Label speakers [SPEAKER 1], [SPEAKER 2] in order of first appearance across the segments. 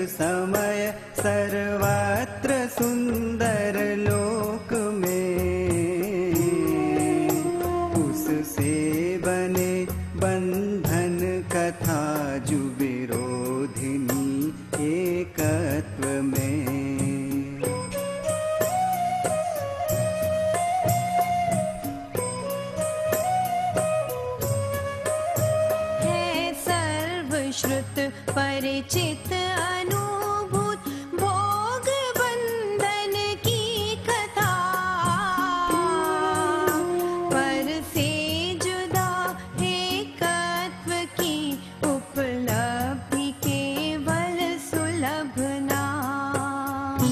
[SPEAKER 1] समय सर्वत्र सुंदर लोक में, उससे बने बंधन कथा जो विरोधिनी एकत्व में।
[SPEAKER 2] है सर्वश्रुत परिचित अनुभूत भोग बंधन की कथा, पर से जुदा एकत्व की उपलब्धि केवल सुलभ नाम।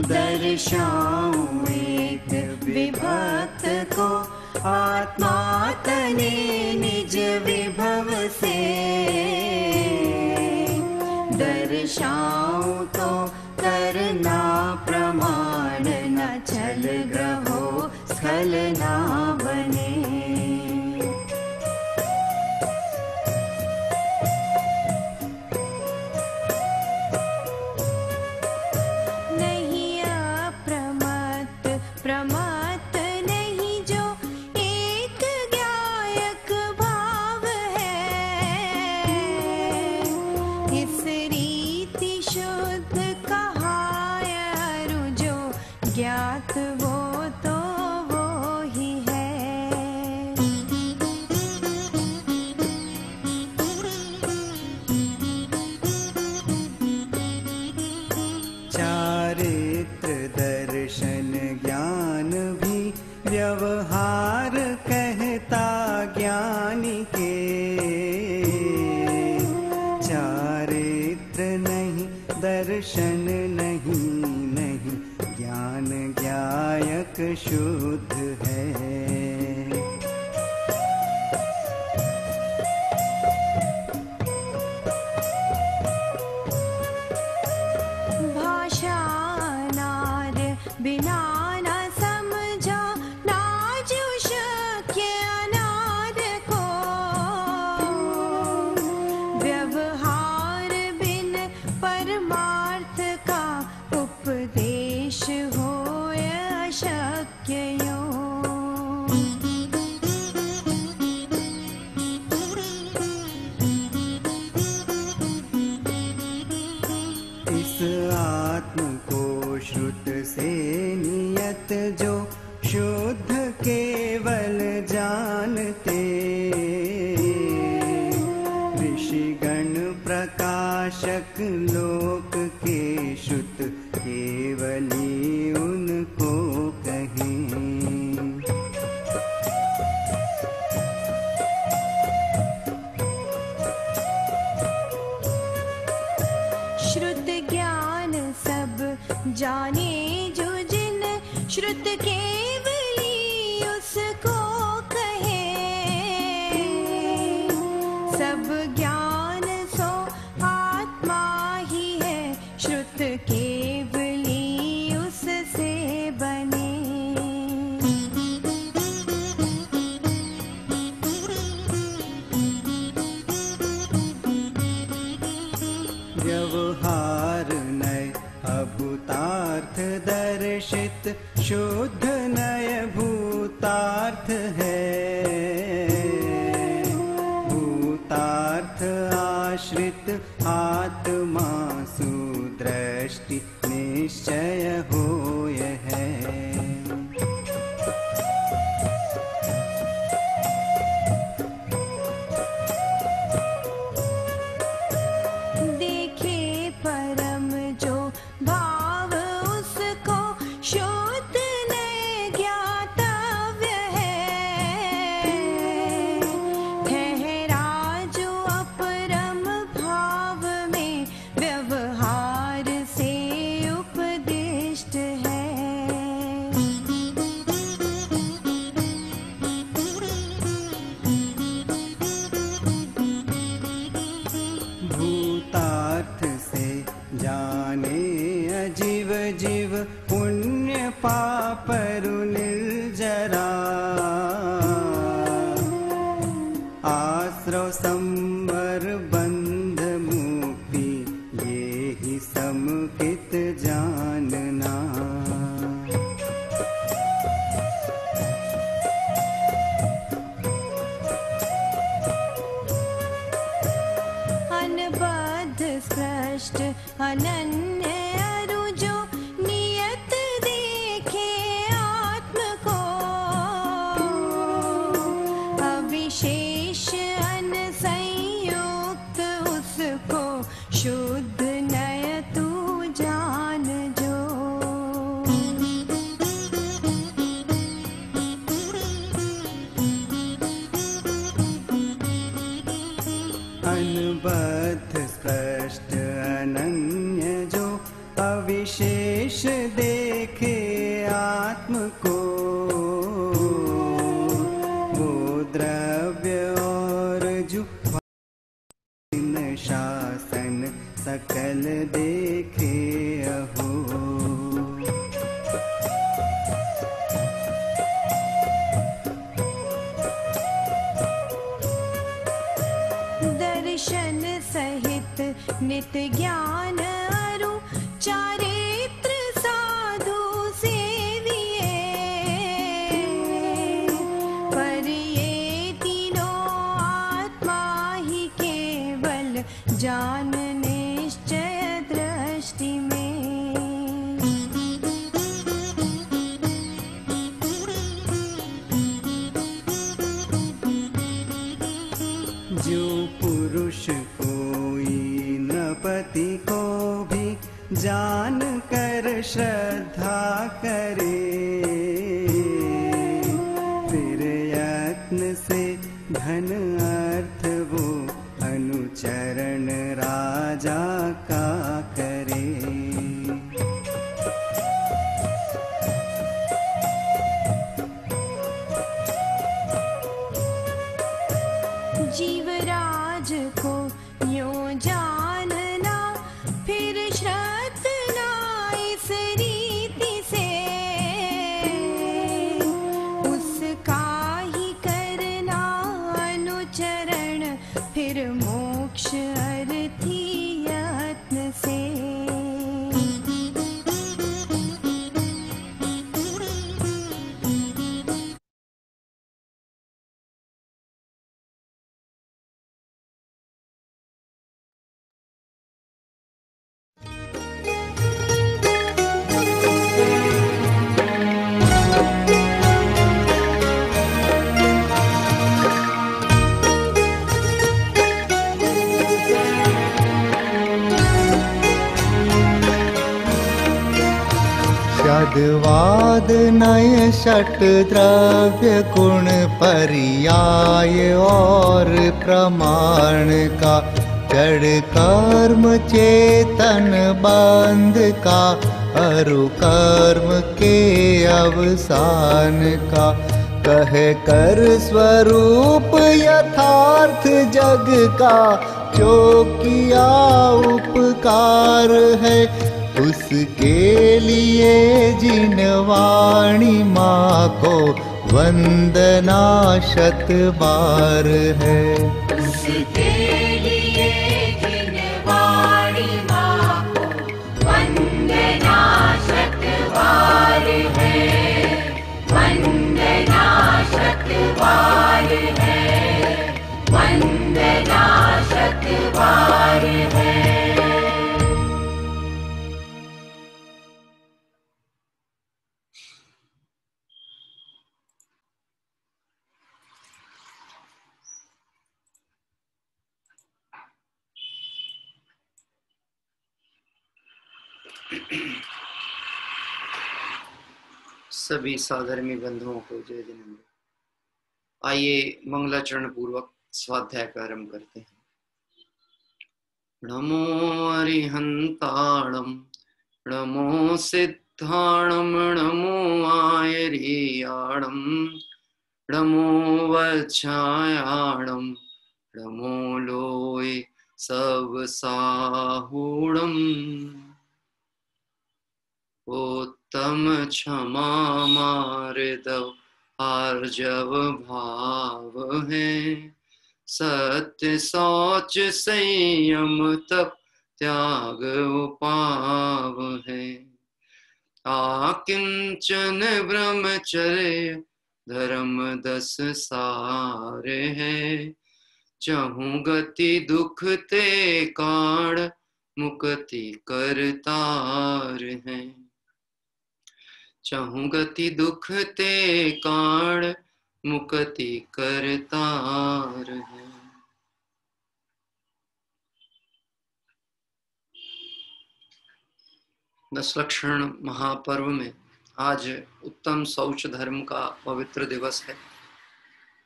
[SPEAKER 2] दर्शाऊं एक विभक्त को आत्मा तने निज विभव से, दर्शाऊं तो करना प्रमाण न छल ग्रहो स्खल ना बने। नहीं अप्रमत्त प्रमत्त नहीं जो एक ज्ञायक भाव है, इस रीति शुद्ध कहा अरु जो ज्ञात वो तो वो ही है।
[SPEAKER 1] चारित्र दर्शन ज्ञान भी व्यवहार कहता ज्ञानी के, चारित्र नहीं दर्शन नहीं नहीं ज्ञान ज्ञायक शुद्ध है। नाशक लोक के श्रुत केवली उनको कहें।
[SPEAKER 2] श्रुत ज्ञान सब जाने जो जिन श्रुत केवली उसको कहे। सब ज्ञान सो आत्मा ही है, श्रुत केवली उससे बने।
[SPEAKER 1] व्यवहार नय अभूतार्थ दर्शित, शुद्ध नय भूतार्थ है। भूतार्थ आश्रित आत्मा सुदृष्टि निश्चय होय है।
[SPEAKER 2] देखे परम जो भाव उसको शुद्ध नय ज्ञातव्य है। ठहरा जो अपरम भाव में व्यवहार से उपदिष्ट है।
[SPEAKER 1] भूतार्थ से जाने अजीव जीव, पुण्य पापरु निर्जरा। आश्रव संवर बंध मुक्ति, ये ही समुचित जानना।
[SPEAKER 2] अनबद्ध स्पष्ट अनन्य अरु जो नियत देखे आत्म को। अविशेष अनसंयुक्त उसको शुद्ध नय तू जान जो।
[SPEAKER 1] अनबद्ध स्पष्ट अनन्य जो अविशेष देखे आत्म को। वो द्रव्य और जो शासन सकल देखे अहो।
[SPEAKER 2] दर्शन सहित नित ज्ञान अरु चारित्र साधु सेविये। पर ये तीनों आत्मा ही केवल जान निश्चय दृष्टि में।
[SPEAKER 1] जो पुरुष कोई नृपति को भी जान कर श्रद्धा करे। फिर यत्न से धन अर्थ वो अनुचरण राजा का करे।
[SPEAKER 2] जीवराज को यों जानना, फिर श्रद्धना इस रीति से। उसका ही करना अनुचरण, फिर मोक्ष अर्थी यत्न से।
[SPEAKER 3] वेदवाद नय षट द्रव्य गुण पर्याय और प्रमाण का, जड़ कर्म चेतन बंध का, अरु कर्म के अवसान का, कहे कर स्वरूप यथार्थ जग का, जो किया उपकार है उसके लिए जिन वाणी माँ को वंदना शत बार है।
[SPEAKER 2] उसके लिए जिन वाणी माँ को वंदना शत बार है, वंदना शत बार है, वंदना शत बार है।
[SPEAKER 4] सभी साधर्मी बंधुओं को जय जिनेन्द्र। आइए मंगलाचरण पूर्वक स्वाध्याय का आरंभ करते हैं। नमो अरिहंताणम, नमो सिद्धाणम, नमो आयरियाणम, नमो वज्रायाणम, नमो लोय सब साहूणम, उत्तम क्षमा मार्दव आर्जव भाव है, सत्य शौच संयम तप त्याग उपाव है, आकिंचन ब्रह्मचर्य धर्म 10 सार है, चहु गति दुख ते काढ़ मुक्ति करतार है, चहु गति दुख ते काढ़ मुक्ति करतार है। दशलक्षण महापर्व में आज उत्तम शौच धर्म का पवित्र दिवस है।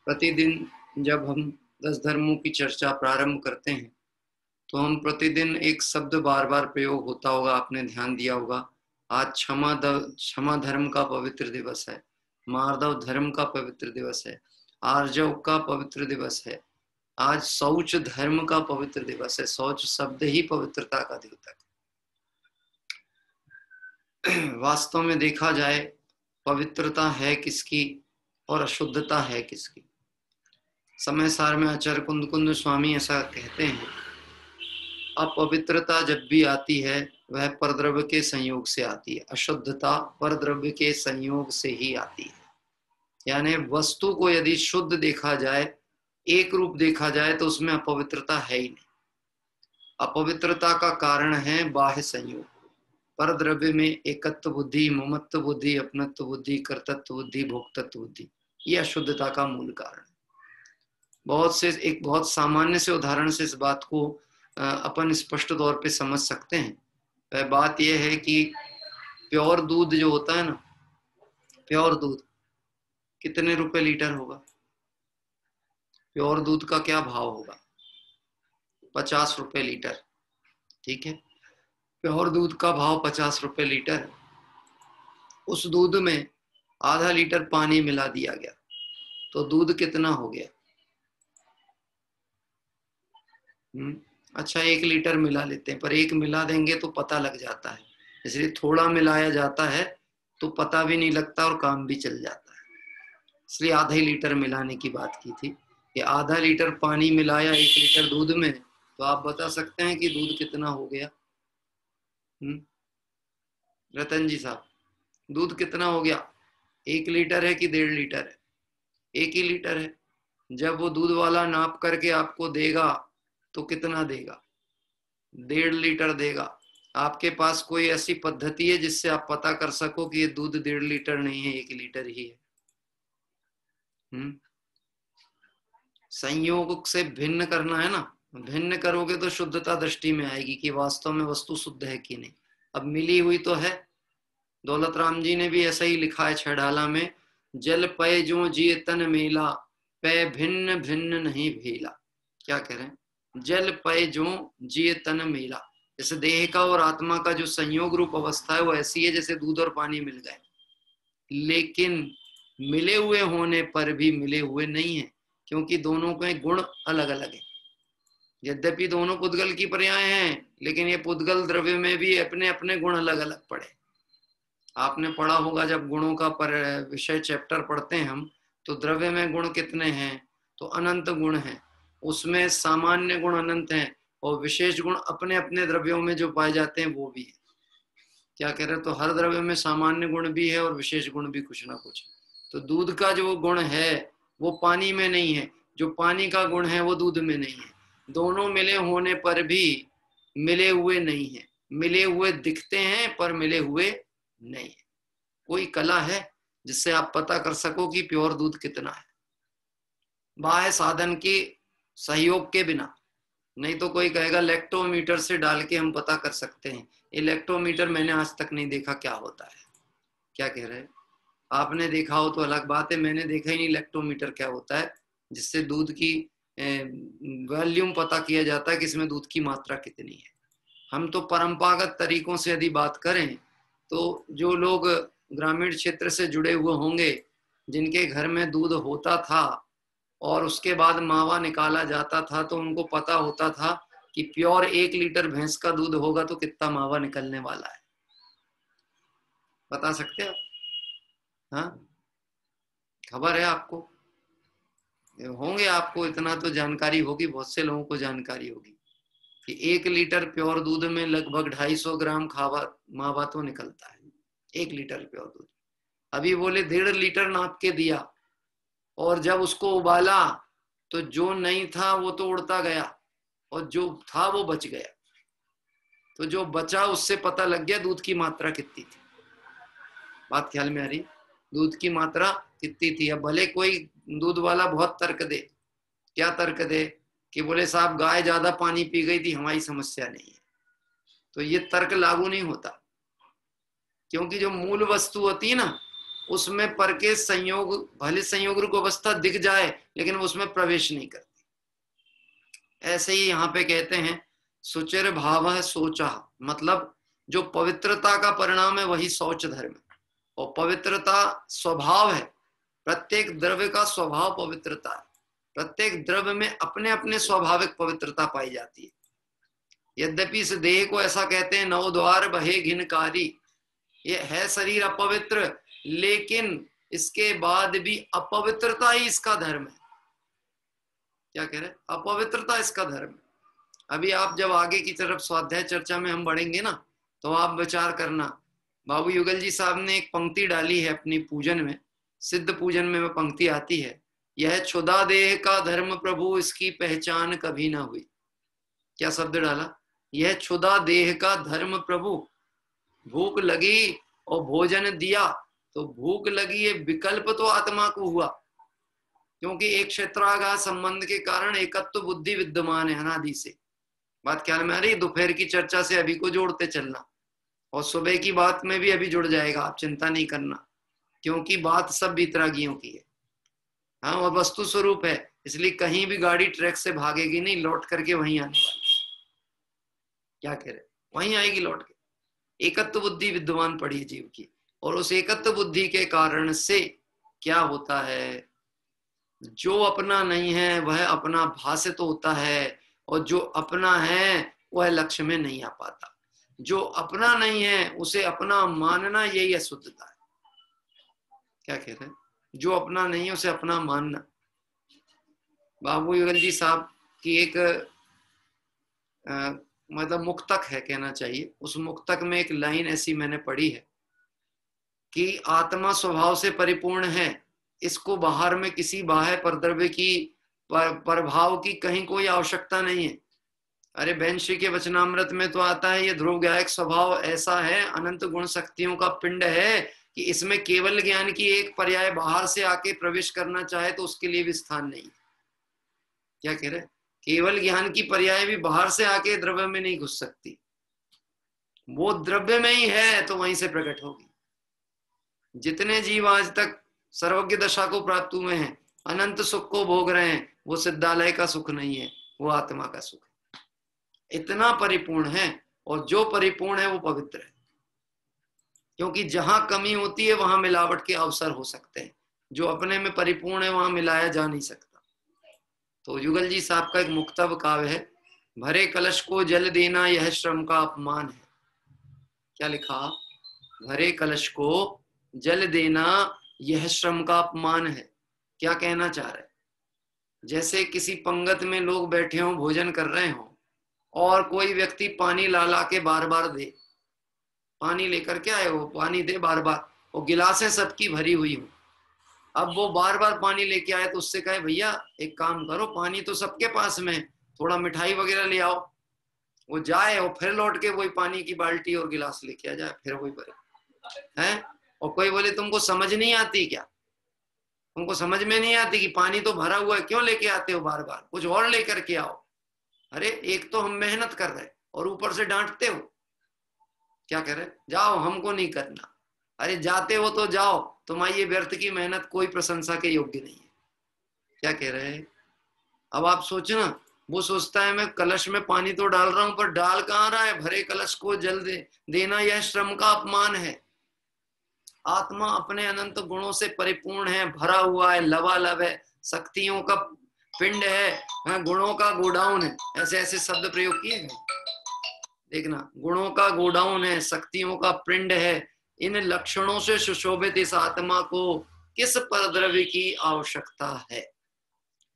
[SPEAKER 4] प्रतिदिन जब हम 10 धर्मों की चर्चा प्रारंभ करते हैं तो हम प्रतिदिन एक शब्द बार बार प्रयोग होता होगा, आपने ध्यान दिया होगा। आज क्षमा धर्म का पवित्र दिवस है, मार्दव धर्म का पवित्र दिवस है, आर्जव का पवित्र दिवस है, आज शौच धर्म का पवित्र दिवस है। शौच शब्द ही पवित्रता का द्योतक। वास्तव में देखा जाए पवित्रता है किसकी और अशुद्धता है किसकी। समय सार में आचार्य कुंद स्वामी ऐसा कहते हैं, अपवित्रता जब भी आती है वह परद्रव्य के संयोग से आती है, अशुद्धता परद्रव्य के संयोग से ही आती है। यानी वस्तु को यदि शुद्ध देखा जाए, एक रूप देखा जाए तो उसमें अपवित्रता है ही नहीं। अपवित्रता का कारण है बाह्य संयोग। परद्रव्य में एकत्व बुद्धि, ममत्व बुद्धि, अपनत्व बुद्धि, कर्तत्व बुद्धि, भोक्तत्व बुद्धि, यह अशुद्धता का मूल कारण है। एक बहुत सामान्य से उदाहरण से इस बात को अपन स्पष्ट तौर पे समझ सकते हैं। वह बात यह है कि प्योर दूध जो होता है ना, प्योर दूध कितने रुपए लीटर होगा? प्योर दूध का क्या भाव होगा? 50 रुपए लीटर। ठीक है, प्योर दूध का भाव 50 रुपए लीटर। उस दूध में आधा लीटर पानी मिला दिया गया तो दूध कितना हो गया? अच्छा 1 लीटर मिला लेते हैं, पर 1 मिला देंगे तो पता लग जाता है, इसलिए थोड़ा मिलाया जाता है तो पता भी नहीं लगता और काम भी चल जाता है। इसलिए आधा लीटर मिलाने की बात की थी। ये आधा लीटर पानी मिलाया 1 लीटर दूध में, तो आप बता सकते हैं कि दूध कितना हो गया? रतन जी साहब, दूध कितना हो गया? 1 लीटर है कि 1.5 लीटर है? 1 ही लीटर है। जब वो दूध वाला नाप करके आपको देगा तो कितना देगा? 1.5 लीटर देगा। आपके पास कोई ऐसी पद्धति है जिससे आप पता कर सको कि ये दूध 1.5 लीटर नहीं है, 1 लीटर ही है? संयोग से भिन्न करना है ना, भिन्न करोगे तो शुद्धता दृष्टि में आएगी कि वास्तव में वस्तु शुद्ध है कि नहीं। अब मिली हुई तो है, दौलत राम जी ने भी ऐसा ही लिखा है छड़ाला में, जल पय जो जिय तन मेला, पय भिन्न भिन्न नहीं भेला। क्या कह रहे हैं? जल पय जो जिय तन मेला, जैसे देह का और आत्मा का जो संयोग रूप अवस्था है वो ऐसी है जैसे दूध और पानी मिल गए, लेकिन मिले हुए होने पर भी मिले हुए नहीं है, क्योंकि दोनों के गुण अलग अलग है। यद्यपि दोनों पुद्गल की पर्याय हैं, लेकिन ये पुद्गल द्रव्य में भी अपने अपने गुण अलग अलग पड़े। आपने पढ़ा होगा जब गुणों का विषय चैप्टर पढ़ते हैं हम, तो द्रव्य में गुण कितने हैं? तो अनंत गुण हैं। उसमें सामान्य गुण अनंत हैं और विशेष गुण अपने अपने द्रव्यों में जो पाए जाते हैं वो भी है। क्या कह रहे? तो हर द्रव्य में सामान्य गुण भी है और विशेष गुण भी कुछ ना कुछ। तो दूध का जो गुण है वो पानी में नहीं है, जो पानी का गुण है वो दूध में नहीं है। दोनों मिले होने पर भी मिले हुए नहीं है, मिले हुए दिखते हैं पर मिले हुए नहीं है। कोई कला है जिससे आप पता कर सको कि प्योर दूध कितना है, बाह्य साधन के सहयोग के बिना। नहीं तो कोई कहेगा लैक्टोमीटर से डाल के हम पता कर सकते हैं। ये लैक्टोमीटर मैंने आज तक नहीं देखा क्या होता है। क्या कह रहे हैं? आपने देखा हो तो अलग बात है, मैंने देखा ही नहीं लैक्टोमीटर क्या होता है, जिससे दूध की वॉल्यूम पता किया जाता है कि इसमें दूध की मात्रा कितनी है। हम तो परंपरागत तरीकों से यदि बात करें तो जो लोग ग्रामीण क्षेत्र से जुड़े हुए होंगे, जिनके घर में दूध होता था और उसके बाद मावा निकाला जाता था, तो उनको पता होता था कि प्योर 1 लीटर भैंस का दूध होगा तो कितना मावा निकलने वाला है। बता सकते हो? हाँ, खबर है आपको? होंगे, आपको इतना तो जानकारी होगी, बहुत से लोगों को जानकारी होगी कि 1 लीटर प्योर दूध में लगभग 250 ग्राम मावा तो निकलता है। 1 लीटर प्योर दूध। अभी बोले 1.5 लीटर नाप के दिया और जब उसको उबाला तो जो नहीं था वो तो उड़ता गया और जो था वो बच गया। तो जो बचा उससे पता लग गया दूध की मात्रा कितनी थी। बात ख्याल में आ रही? दूध की मात्रा कितनी थी। अब भले कोई दूध वाला बहुत तर्क दे, क्या तर्क दे कि बोले साहब गाय ज्यादा पानी पी गई थी, हमारी समस्या नहीं है, तो ये तर्क लागू नहीं होता, क्योंकि जो मूल वस्तु होती है ना उसमें पर के संयोग, भले संयोग रूप अवस्था दिख जाए लेकिन उसमें प्रवेश नहीं करती। ऐसे ही यहाँ पे कहते हैं सुचिर भाव सोचा, मतलब जो पवित्रता का परिणाम है वही शौच धर्म है। और पवित्रता स्वभाव है, प्रत्येक द्रव्य का स्वभाव पवित्रता है। प्रत्येक द्रव्य में अपने अपने स्वाभाविक पवित्रता पाई जाती है। यद्यपि इस देह को ऐसा कहते हैं 9 द्वार बहे घिनकारी, ये है शरीर अपवित्र, लेकिन इसके बाद भी अपवित्रता ही इसका धर्म है। क्या कह रहे? अपवित्रता इसका धर्म है। अभी आप जब आगे की तरफ स्वाध्याय चर्चा में हम बढ़ेंगे ना, तो आप विचार करना, बाबू युगल जी साहब ने एक पंक्ति डाली है अपनी पूजन में, सिद्ध पूजन में वो पंक्ति आती है, यह क्षुधा देह का धर्म प्रभु इसकी पहचान कभी ना हुई। क्या शब्द डाला? यह क्षुधा देह का धर्म प्रभु। भूख लगी और भोजन दिया, तो भूख लगी ये विकल्प तो आत्मा को हुआ, क्योंकि एक क्षेत्राघात संबंध के कारण एकत्व बुद्धि विद्यमान है अनादि से। बात ख्याल में आ रही? दोपहर की चर्चा से अभी को जोड़ते चलना और सुबह की बात में भी अभी जुड़ जाएगा, आप चिंता नहीं करना, क्योंकि बात सब वितरागियों की है। हाँ, और वस्तु स्वरूप है, इसलिए कहीं भी गाड़ी ट्रैक से भागेगी नहीं, लौट करके वहीं आने वाली। क्या कह रहे? वहीं आएगी लौट के। एकत्व बुद्धि विद्यमान पड़ी है जीव की, और उस एकत्व बुद्धि के कारण से क्या होता है, जो अपना नहीं है वह अपना भासित होता है, और जो अपना है वह लक्ष्य में नहीं आ पाता। जो अपना नहीं है उसे अपना मानना, यही अशुद्धता है। क्या कह रहे हैं? जो अपना नहीं है उसे अपना मानना। बाबू युगल जी साहब की एक मतलब मुक्तक है कहना चाहिए, उस मुक्तक में एक लाइन ऐसी मैंने पढ़ी है कि आत्मा स्वभाव से परिपूर्ण है, इसको बाहर में किसी बाह्य परद्रव्य की प्रभाव की कहीं कोई आवश्यकता नहीं है। अरे बहन श्री के वचनामृत में तो आता है, ये ध्रुव गायक स्वभाव ऐसा है, अनंत गुण शक्तियों का पिंड है कि इसमें केवल ज्ञान की एक पर्याय बाहर से आके प्रवेश करना चाहे तो उसके लिए भी स्थान नहीं। क्या कह रहे? केवल ज्ञान की पर्याय भी बाहर से आके द्रव्य में नहीं घुस सकती, वो द्रव्य में ही है तो वहीं से प्रकट होगी। जितने जीव आज तक सर्वज्ञ दशा को प्राप्त हुए हैं, अनंत सुख को भोग रहे हैं, वो सिद्धालय का सुख नहीं है, वो आत्मा का सुख है। इतना परिपूर्ण है, और जो परिपूर्ण है वो पवित्र है, क्योंकि जहां कमी होती है वहां मिलावट के अवसर हो सकते हैं। जो अपने में परिपूर्ण है वहां मिलाया जा नहीं सकता। तो युगल जी साहब का एक मुक्तब काव्य है, भरे कलश को जल देना यह श्रम का अपमान है। क्या लिखा? भरे कलश को जल देना यह श्रम का अपमान है। क्या कहना चाह रहे? जैसे किसी पंगत में लोग बैठे हों, भोजन कर रहे हों, और कोई व्यक्ति पानी ला ला के बार बार दे, पानी लेकर के आए, वो पानी दे बार बार, वो गिलासें सबकी भरी हुई हो, अब वो बार बार पानी लेके आए तो उससे कहे भैया एक काम करो, पानी तो सबके पास में, थोड़ा मिठाई वगैरह ले आओ। वो जाए और फिर लौट के वही पानी की बाल्टी और गिलास लेके आ जाए, फिर वही भरे हैं। और कोई बोले तुमको समझ नहीं आती क्या? तुमको समझ में नहीं आती कि पानी तो भरा हुआ है, क्यों लेके आते हो बार बार? कुछ और लेकर के आओ। अरे एक तो हम मेहनत कर रहे और ऊपर से डांटते हो। क्या कह रहे? जाओ, हमको नहीं करना। अरे जाते हो तो जाओ, तुम्हारी ये व्यर्थ की मेहनत कोई प्रशंसा के योग्य नहीं है। क्या कह रहे हैं? अब आप सोचना, वो सोचता है मैं कलश में पानी तो डाल रहा हूं, पर डाल कहां रहा है? भरे कलश को जल देना यह श्रम का अपमान है। आत्मा अपने अनंत गुणों से परिपूर्ण है, भरा हुआ है, लबालब है, शक्तियों का पिंड है, गुणों का गोडाउन है। ऐसे ऐसे शब्द प्रयोग किए गए, देखना, गुणों का गोडाउन है, शक्तियों का पिंड है। इन लक्षणों से सुशोभित इस आत्मा को किस परद्रव्य की आवश्यकता है?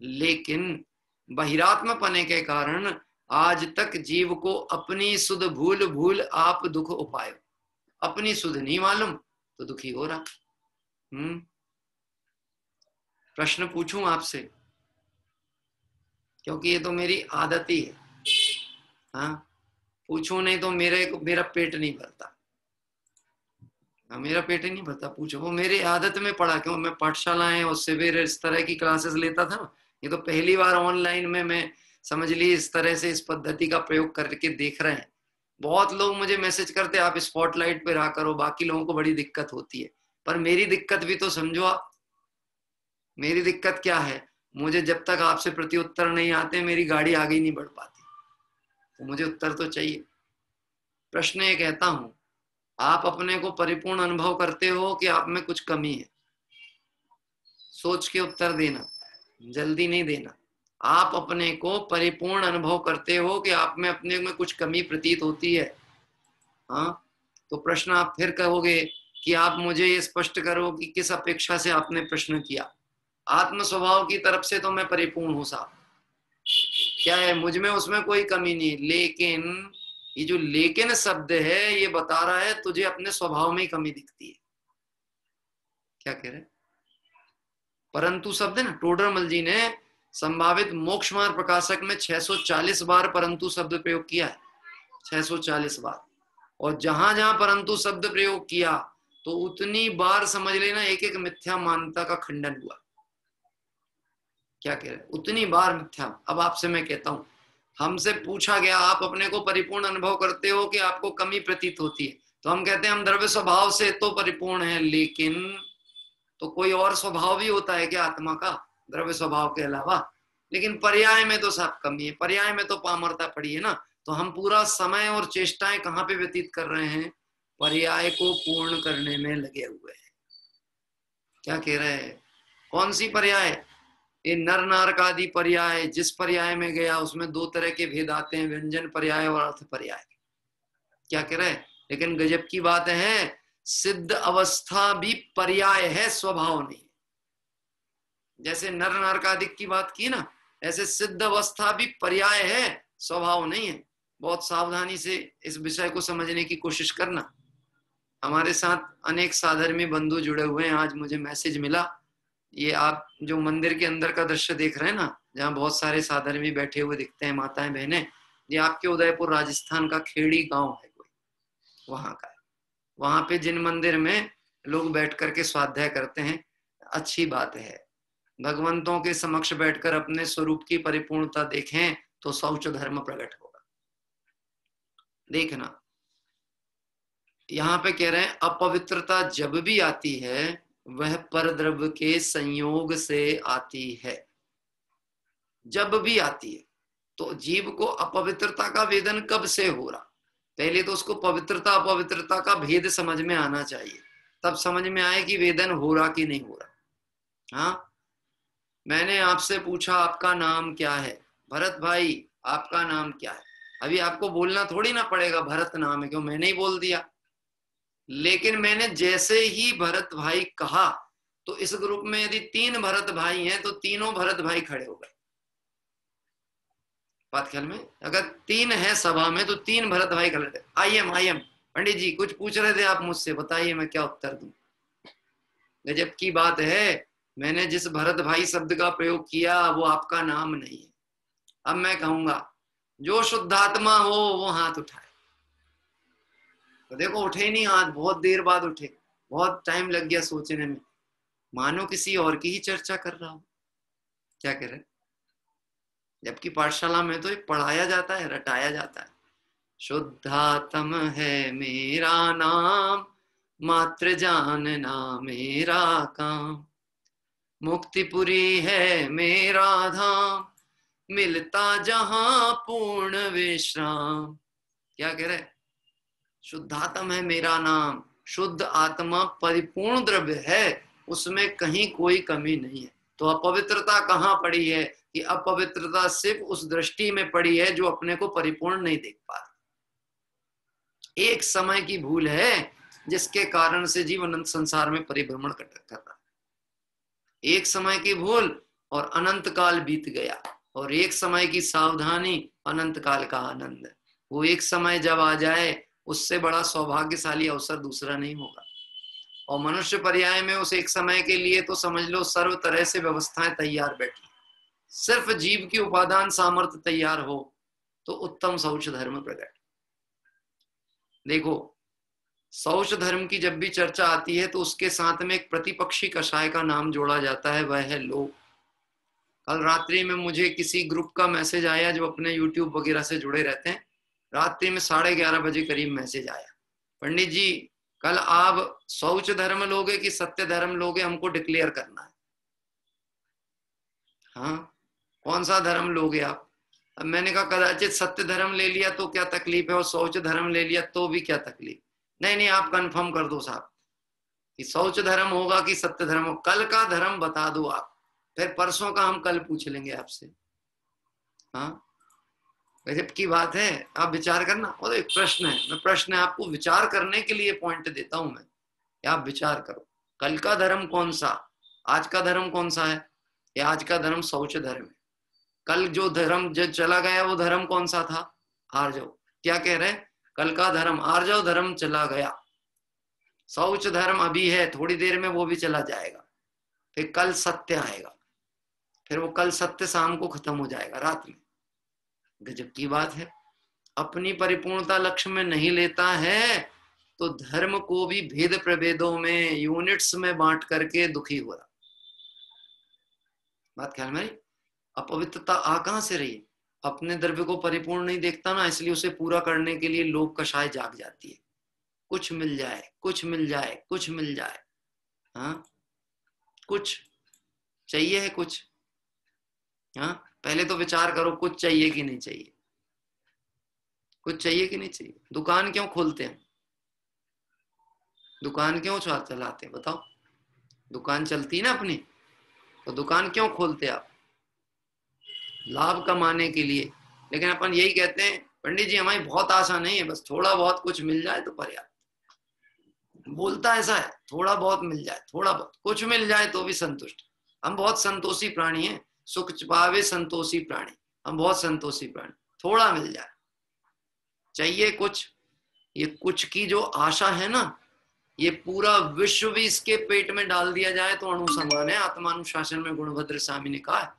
[SPEAKER 4] लेकिन बहिरात्म पने के कारण आज तक जीव को अपनी सुध भूल भूल आप दुख उपायो। अपनी सुध नहीं मालूम तो दुखी हो रहा। प्रश्न पूछूं आपसे, क्योंकि ये तो मेरी आदत ही है। हाँ, पूछो नहीं तो मेरा पेट नहीं भरता। मेरा पेट ही नहीं भरता, पूछो। वो मेरी आदत में पड़ा, क्यों? मैं पाठशालाएं और शिविर इस तरह की क्लासेस लेता था। ये तो पहली बार ऑनलाइन में मैं समझ ली इस तरह से इस पद्धति का प्रयोग करके देख रहे हैं। बहुत लोग मुझे मैसेज करते आप स्पॉटलाइट पे रहा करो, बाकी लोगों को बड़ी दिक्कत होती है। पर मेरी दिक्कत भी तो समझो आप। मेरी दिक्कत क्या है? मुझे जब तक आपसे प्रत्युत्तर नहीं आते मेरी गाड़ी आगे ही नहीं बढ़ पाती। तो मुझे उत्तर तो चाहिए। प्रश्न ये कहता हूं, आप अपने को परिपूर्ण अनुभव करते हो कि आप में कुछ कमी है? सोच के उत्तर देना, जल्दी नहीं देना। आप अपने को परिपूर्ण अनुभव करते हो कि आप में अपने में कुछ कमी प्रतीत होती है? हाँ, तो प्रश्न आप फिर कहोगे कि आप मुझे ये स्पष्ट करो कि किस अपेक्षा से आपने प्रश्न किया। आत्म स्वभाव की तरफ से तो मैं परिपूर्ण हूं साहब, क्या है मुझ में, उसमें कोई कमी नहीं। लेकिन ये जो लेकिन शब्द है ये बता रहा है तुझे अपने स्वभाव में ही कमी दिखती है। क्या कह रहे? परंतु शब्द है ना, टोडरमल जी ने संभावित मोक्ष मार्ग प्रकाशक में 640 बार परंतु शब्द प्रयोग किया है, 640 बार। और जहां जहां परंतु शब्द प्रयोग किया तो उतनी बार समझ लेना एक एक मिथ्या मान्यता का खंडन हुआ। क्या कह रहे? उतनी बार मिथ्या। अब आपसे मैं कहता हूं, हमसे पूछा गया आप अपने को परिपूर्ण अनुभव करते हो कि आपको कमी प्रतीत होती है? तो हम कहते हैं हम द्रव्य स्वभाव से तो परिपूर्ण है, लेकिन तो कोई और स्वभाव भी होता है क्या आत्मा का द्रव्य स्वभाव के अलावा? लेकिन पर्याय में तो सब कमी है, पर्याय में तो पामरता पड़ी है ना। तो हम पूरा समय और चेष्टाएं कहां पे व्यतीत कर रहे हैं? पर्याय को पूर्ण करने में लगे हुए हैं। क्या कह रहे हैं? कौन सी पर्याय? ये नर नारक आदि पर्याय, जिस पर्याय में गया उसमें दो तरह के भेद आते हैं, व्यंजन पर्याय और अर्थ पर्याय। क्या कह रहे हैं? लेकिन गजब की बात है, सिद्ध अवस्था भी पर्याय है, स्वभाव नहीं। जैसे नर नारकादिक की बात की ना, ऐसे सिद्ध अवस्था भी पर्याय है, स्वभाव नहीं है। बहुत सावधानी से इस विषय को समझने की कोशिश करना। हमारे साथ अनेक साधर्मी बंधु जुड़े हुए हैं। आज मुझे मैसेज मिला, ये आप जो मंदिर के अंदर का दृश्य देख रहे हैं ना, जहाँ बहुत सारे साधर्मी बैठे हुए दिखते हैं, माताएं बहनें, ये आपके उदयपुर राजस्थान का खेड़ी गांव है कोई, वहां का है। वहां पे जिन मंदिर में लोग बैठ करके स्वाध्याय करते हैं, अच्छी बात है। भगवंतों के समक्ष बैठकर अपने स्वरूप की परिपूर्णता देखें तो शौच धर्म प्रकट होगा। देखना, यहाँ पे कह रहे हैं अपवित्रता जब भी आती है वह परद्रव्य के संयोग से आती है। जब भी आती है तो जीव को अपवित्रता का वेदन कब से हो रहा, पहले तो उसको पवित्रता अपवित्रता का भेद समझ में आना चाहिए, तब समझ में आए कि वेदन हो रहा कि नहीं हो रहा। हाँ, मैंने आपसे पूछा आपका नाम क्या है, भरत भाई आपका नाम क्या है, अभी आपको बोलना थोड़ी ना पड़ेगा भरत नाम है, क्यों मैंने ही बोल दिया। लेकिन मैंने जैसे ही भरत भाई कहा तो इस ग्रुप में यदि 3 भरत भाई हैं तो तीनों भरत भाई खड़े हो गए। बात ख्याल में, अगर 3 है सभा में तो 3 भरत भाई खड़े। आई एम पंडित जी कुछ पूछ रहे थे आप मुझसे, बताइए मैं क्या उत्तर दूं। गजब की बात है, मैंने जिस भरत भाई शब्द का प्रयोग किया वो आपका नाम नहीं है। अब मैं कहूंगा जो शुद्धात्मा हो वो हाथ उठाए, तो देखो उठे ही नहीं हाथ, बहुत देर बाद उठे, बहुत टाइम लग गया सोचने में, मानो किसी और की ही चर्चा कर रहा हूं। क्या कह रहे, जबकि पाठशाला में तो पढ़ाया जाता है, रटाया जाता है। शुद्धात्म है मेरा नाम, मात्र जानना मेरा काम, मुक्तिपुरी है मेरा धाम, मिलता जहां पूर्ण विश्राम। क्या कह रहे, शुद्धात्म है मेरा नाम, शुद्ध आत्मा परिपूर्ण द्रव्य है, उसमें कहीं कोई कमी नहीं है। तो अपवित्रता कहाँ पड़ी है कि अपवित्रता सिर्फ उस दृष्टि में पड़ी है जो अपने को परिपूर्ण नहीं देख पा रहा। एक समय की भूल है जिसके कारण से जीव अनंत संसार में परिभ्रमण कर रहा है। एक समय की भूल और अनंत काल बीत गया, और एक समय की सावधानी अनंत काल का आनंद। वो एक समय जब आ जाए उससे बड़ा सौभाग्यशाली अवसर दूसरा नहीं होगा। और मनुष्य पर्याय में उस एक समय के लिए तो समझ लो सर्व तरह से व्यवस्थाएं तैयार बैठी, सिर्फ जीव की उपादान सामर्थ्य तैयार हो तो उत्तम शौच धर्म प्रकट। देखो शौच धर्म की जब भी चर्चा आती है तो उसके साथ में एक प्रतिपक्षी कषाय का नाम जोड़ा जाता है, वह है लोभ। कल रात्रि में मुझे किसी ग्रुप का मैसेज आया जो अपने यूट्यूब वगैरह से जुड़े रहते हैं, रात्रि में 11:30 बजे करीब मैसेज आया, पंडित जी कल आप शौच धर्म लोगे कि सत्य धर्म लोगे, हमको डिक्लेयर करना है। हाँ, कौन सा धर्म लोगे आप? अब मैंने कहा कदाचित सत्य धर्म ले लिया तो क्या तकलीफ है, और शौच धर्म ले लिया तो भी क्या तकलीफ। नहीं आप कंफर्म कर दो साहब कि शौच धर्म होगा कि सत्य धर्म हो, कल का धर्म बता दो आप, फिर परसों का हम कल पूछ लेंगे आपसे। हाँ, गजब की बात है, आप विचार करना। और एक प्रश्न है, मैं प्रश्न है आपको विचार करने के लिए पॉइंट देता हूं मैं, आप विचार करो कल का धर्म कौन सा, आज का धर्म कौन सा है, या आज का धर्म शौच धर्म है। कल जो धर्म जो चला गया वो धर्म कौन सा था, आर्जव। क्या कह रहे हैं, कल का धर्म आर्जव धर्म चला गया, शौच धर्म अभी है, थोड़ी देर में वो भी चला जाएगा, फिर कल सत्य आएगा, फिर वो कल सत्य शाम को खत्म हो जाएगा रात में। गजब की बात है, अपनी परिपूर्णता लक्ष्य में नहीं लेता है तो धर्म को भी भेद प्रभेदों में यूनिट्स में बांट करके दुखी हो रहा। बात ख्याल में, अपवित्रता आ कहां से रही, अपने द्रव्य को परिपूर्ण नहीं देखता ना, इसलिए उसे पूरा करने के लिए लोभ कषाय जाग जाती है, कुछ मिल जाए कुछ मिल जाए कुछ मिल जाए। हाँ, कुछ चाहिए है कुछ। हाँ, पहले तो विचार करो कुछ चाहिए कि नहीं चाहिए, कुछ चाहिए कि नहीं चाहिए। दुकान क्यों खोलते हैं, दुकान क्यों चलाते हैं बताओ, दुकान चलती है ना अपनी, तो दुकान क्यों खोलते हैं आप, लाभ कमाने के लिए। लेकिन अपन यही कहते हैं पंडित जी हमारी बहुत आशा नहीं है, बस थोड़ा बहुत कुछ मिल जाए तो पर्याप्त। बोलता ऐसा है, थोड़ा बहुत मिल जाए, थोड़ा बहुत कुछ मिल जाए तो भी संतुष्ट। हम बहुत संतोषी प्राणी हैं, सुख पावे संतोषी प्राणी, हम बहुत संतोषी प्राणी, थोड़ा मिल जाए चाहिए कुछ। ये कुछ की जो आशा है ना, ये पूरा विश्व भी इसके पेट में डाल दिया जाए तो अणु समान है। आत्मानुशासन में गुणभद्र स्वामी ने कहा है,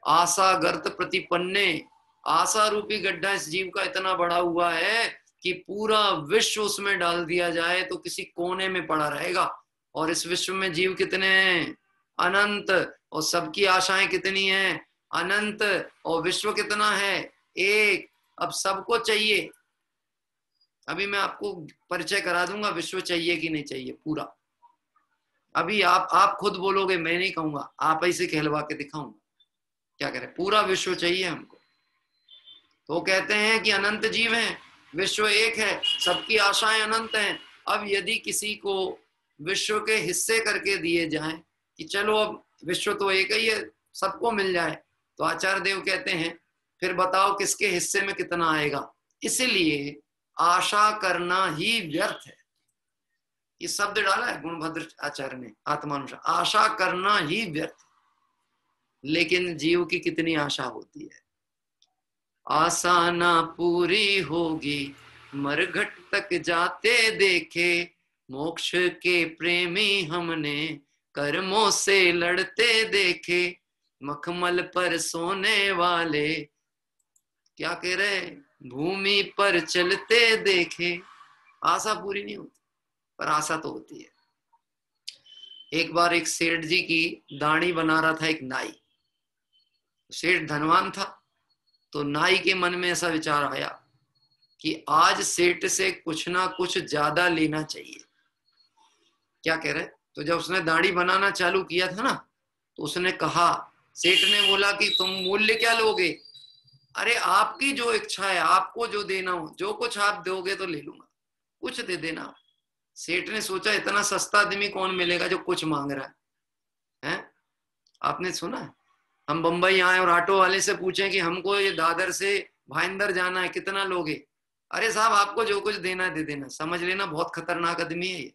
[SPEAKER 4] आशा गर्त प्रतिपन्ने, आशा रूपी गड्ढा इस जीव का इतना बड़ा हुआ है कि पूरा विश्व उसमें डाल दिया जाए तो किसी कोने में पड़ा रहेगा। और इस विश्व में जीव कितने हैं, अनंत, और सबकी आशाएं कितनी हैं, अनंत, और विश्व कितना है, एक। अब सबको चाहिए, अभी मैं आपको परिचय करा दूंगा विश्व चाहिए कि नहीं चाहिए पूरा। अभी आप खुद बोलोगे, मैं नहीं कहूंगा, आप ऐसे कहलवा के दिखाऊंगा। क्या करें, पूरा विश्व चाहिए हमको। तो कहते हैं कि अनंत जीव हैं, विश्व एक है, सबकी आशाएं अनंत हैं। अब यदि किसी को विश्व के हिस्से करके दिए जाएं कि चलो अब विश्व तो एक ही है, सबको मिल जाए, तो आचार्य देव कहते हैं फिर बताओ किसके हिस्से में कितना आएगा। इसलिए आशा करना ही व्यर्थ है। ये शब्द डाला है गुणभद्र आचार्य ने आत्मानुसार, आशा करना ही व्यर्थ। लेकिन जीव की कितनी आशा होती है। आशा ना पूरी होगी मरघट तक जाते देखे, मोक्ष के प्रेमी हमने कर्मों से लड़ते देखे, मखमल पर सोने वाले क्या कह रहे, भूमि पर चलते देखे। आशा पूरी नहीं होती, पर आशा तो होती है। एक बार एक सेठ जी की दाढ़ी बना रहा था एक नाई। सेठ धनवान था, तो नाई के मन में ऐसा विचार आया कि आज सेठ से कुछ ना कुछ ज्यादा लेना चाहिए। क्या कह रहे, तो जब उसने दाढ़ी बनाना चालू किया था ना, तो उसने कहा, सेठ ने बोला कि तुम मूल्य क्या लोगे? अरे आपकी जो इच्छा है, आपको जो देना हो, जो कुछ आप दोगे तो ले लूंगा, कुछ दे देना। सेठ ने सोचा इतना सस्ता आदमी कौन मिलेगा जो कुछ मांग रहा है? आपने सुना है, हम बंबई आए और ऑटो वाले से पूछें कि हमको ये दादर से भाईंदर जाना है, कितना लोगे? अरे साहब आपको जो कुछ देना है दे देना। समझ लेना बहुत खतरनाक आदमी है ये।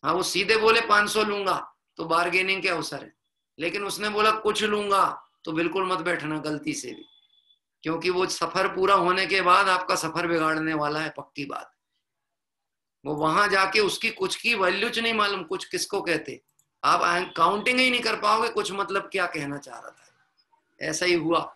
[SPEAKER 4] हाँ, वो सीधे बोले 500 लूंगा तो बार्गेनिंग के अवसर है, लेकिन उसने बोला कुछ लूंगा तो बिल्कुल मत बैठना गलती से भी, क्योंकि वो सफर पूरा होने के बाद आपका सफर बिगाड़ने वाला है, पक्की बात। वो वहां जाके उसकी कुछ की वैल्यू नहीं मालूम, कुछ किसको कहते, आप काउंटिंग ही नहीं कर पाओगे कुछ मतलब क्या कहना चाह रहा था। ऐसा ही हुआ,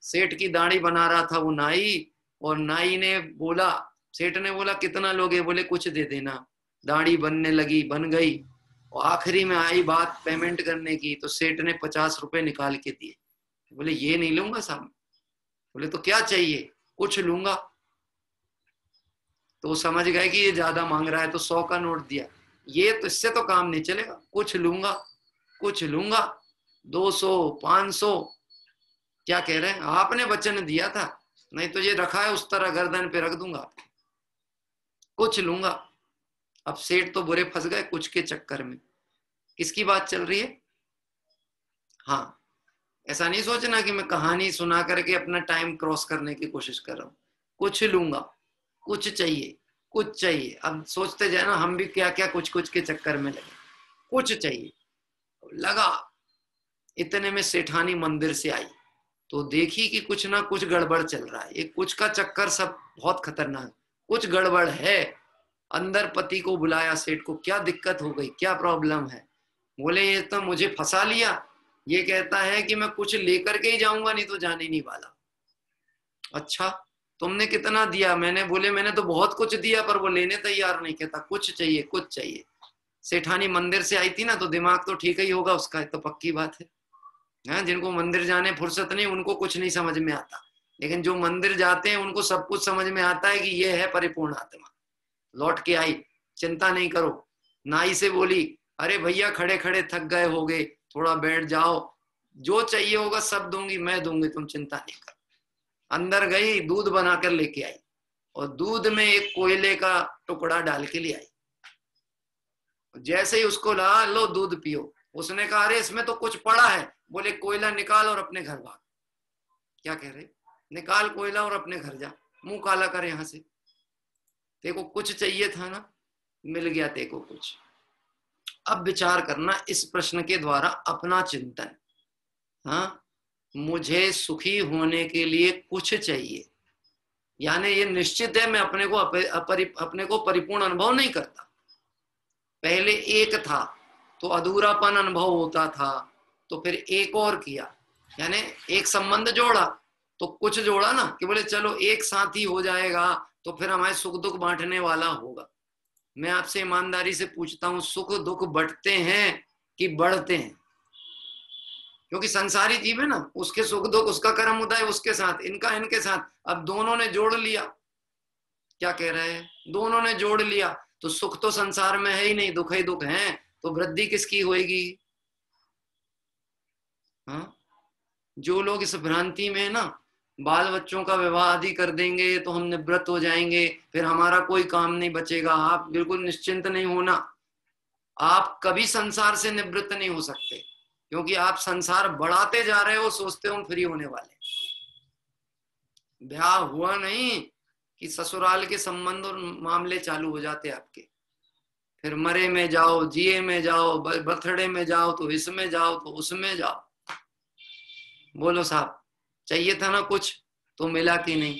[SPEAKER 4] सेठ की दाढ़ी बना रहा था वो नाई, और नाई ने बोला, सेठ ने बोला कितना लोगे? बोले कुछ दे देना। दाढ़ी बनने लगी, बन गई, और आखिरी में आई बात पेमेंट करने की, तो सेठ ने 50 रुपए निकाल के दिए। बोले ये नहीं लूंगा साहब। बोले तो क्या चाहिए? कुछ लूंगा। तो वो समझ गए कि ये ज्यादा मांग रहा है, तो 100 का नोट दिया। ये तो इससे तो काम नहीं चलेगा, कुछ लूंगा, कुछ लूंगा, 200 500। क्या कह रहे हैं? आपने वचन दिया था, नहीं तो ये रखा है उस तरह गर्दन पे रख दूंगा, कुछ लूंगा। अब सेठ तो बुरे फंस गए कुछ के चक्कर में। किसकी बात चल रही है? हाँ, ऐसा नहीं सोचना कि मैं कहानी सुना करके अपना टाइम क्रॉस करने की कोशिश कर रहा हूं। कुछ लूंगा, कुछ चाहिए, कुछ चाहिए। अब सोचते जाए ना, हम भी क्या क्या कुछ कुछ के चक्कर में लगे, कुछ चाहिए लगा। इतने में सेठानी मंदिर से आई, तो देखी कि कुछ ना कुछ गड़बड़ चल रहा है। ये कुछ का चक्कर सब बहुत खतरनाक, कुछ गड़बड़ है। अंदर पति को बुलाया सेठ को, क्या दिक्कत हो गई, क्या प्रॉब्लम है? बोले ये तो मुझे फंसा लिया, ये कहता है कि मैं कुछ लेकर के ही जाऊंगा, नहीं तो जाने नहीं वाला। अच्छा, तुमने कितना दिया? मैंने बोले मैंने तो बहुत कुछ दिया, पर वो लेने तैयार नहीं, कहता कुछ चाहिए, कुछ चाहिए। सेठानी मंदिर से आई थी ना, तो दिमाग तो ठीक ही होगा उसका, तो पक्की बात है। जिनको मंदिर जाने फुर्सत नहीं, उनको कुछ नहीं समझ में आता, लेकिन जो मंदिर जाते हैं उनको सब कुछ समझ में आता है कि ये है परिपूर्ण आत्मा। लौट के आई, चिंता नहीं करो। नाई से बोली, अरे भैया खड़े खड़े थक गए होगे, थोड़ा बैठ जाओ, जो चाहिए होगा सब दूंगी, मैं दूंगी, तुम चिंता नहीं कर। अंदर गई, दूध बनाकर लेके आई, और दूध में एक कोयले का टुकड़ा डाल के ले आई। जैसे ही उसको ला, लो दूध पियो। उसने कहा अरे इसमें तो कुछ पड़ा है। बोले कोयला निकाल और अपने घर भाग। क्या कह रहे? निकाल कोयला और अपने घर जा, मुंह काला कर यहां से। तेको कुछ चाहिए था ना, मिल गया तेको कुछ। अब विचार करना इस प्रश्न के द्वारा अपना चिंतन। हाँ, मुझे सुखी होने के लिए कुछ चाहिए, यानी ये निश्चित है मैं अपने को परिपूर्ण अनुभव नहीं करता। पहले एक था तो अधूरापन अनुभव होता था, तो फिर एक और किया, यानी एक संबंध जोड़ा, तो कुछ जोड़ा ना, कि बोले चलो एक साथी हो जाएगा तो फिर हमारे सुख दुख बांटने वाला होगा। मैं आपसे ईमानदारी से पूछता हूं, सुख दुख बढ़ते हैं कि बढ़ते हैं? क्योंकि संसारी जीव है ना, उसके सुख दुख, उसका कर्म उदय उसके साथ, इनका इनके साथ। अब दोनों ने जोड़ लिया, क्या कह रहे हैं? दोनों ने जोड़ लिया तो सुख तो संसार में है ही नहीं, दुख ही दुख है, तो वृद्धि किसकी होएगी? हाँ, जो लोग इस भ्रांति में ना बाल बच्चों का विवाह आदि कर देंगे तो हम निवृत्त हो जाएंगे, फिर हमारा कोई काम नहीं बचेगा। आप बिल्कुल निश्चिंत नहीं होना, आप कभी संसार से निवृत्त नहीं हो सकते, क्योंकि आप संसार बढ़ाते जा रहे हो, सोचते हो हम फ्री होने वाले। ब्याह हुआ नहीं कि ससुराल के संबंध और मामले चालू हो जाते आपके, फिर मरे में जाओ, जिए में जाओ, बर्थडे में जाओ तो इसमें जाओ तो उसमें जाओ। बोलो साहब, चाहिए था ना कुछ तो मिला कि नहीं?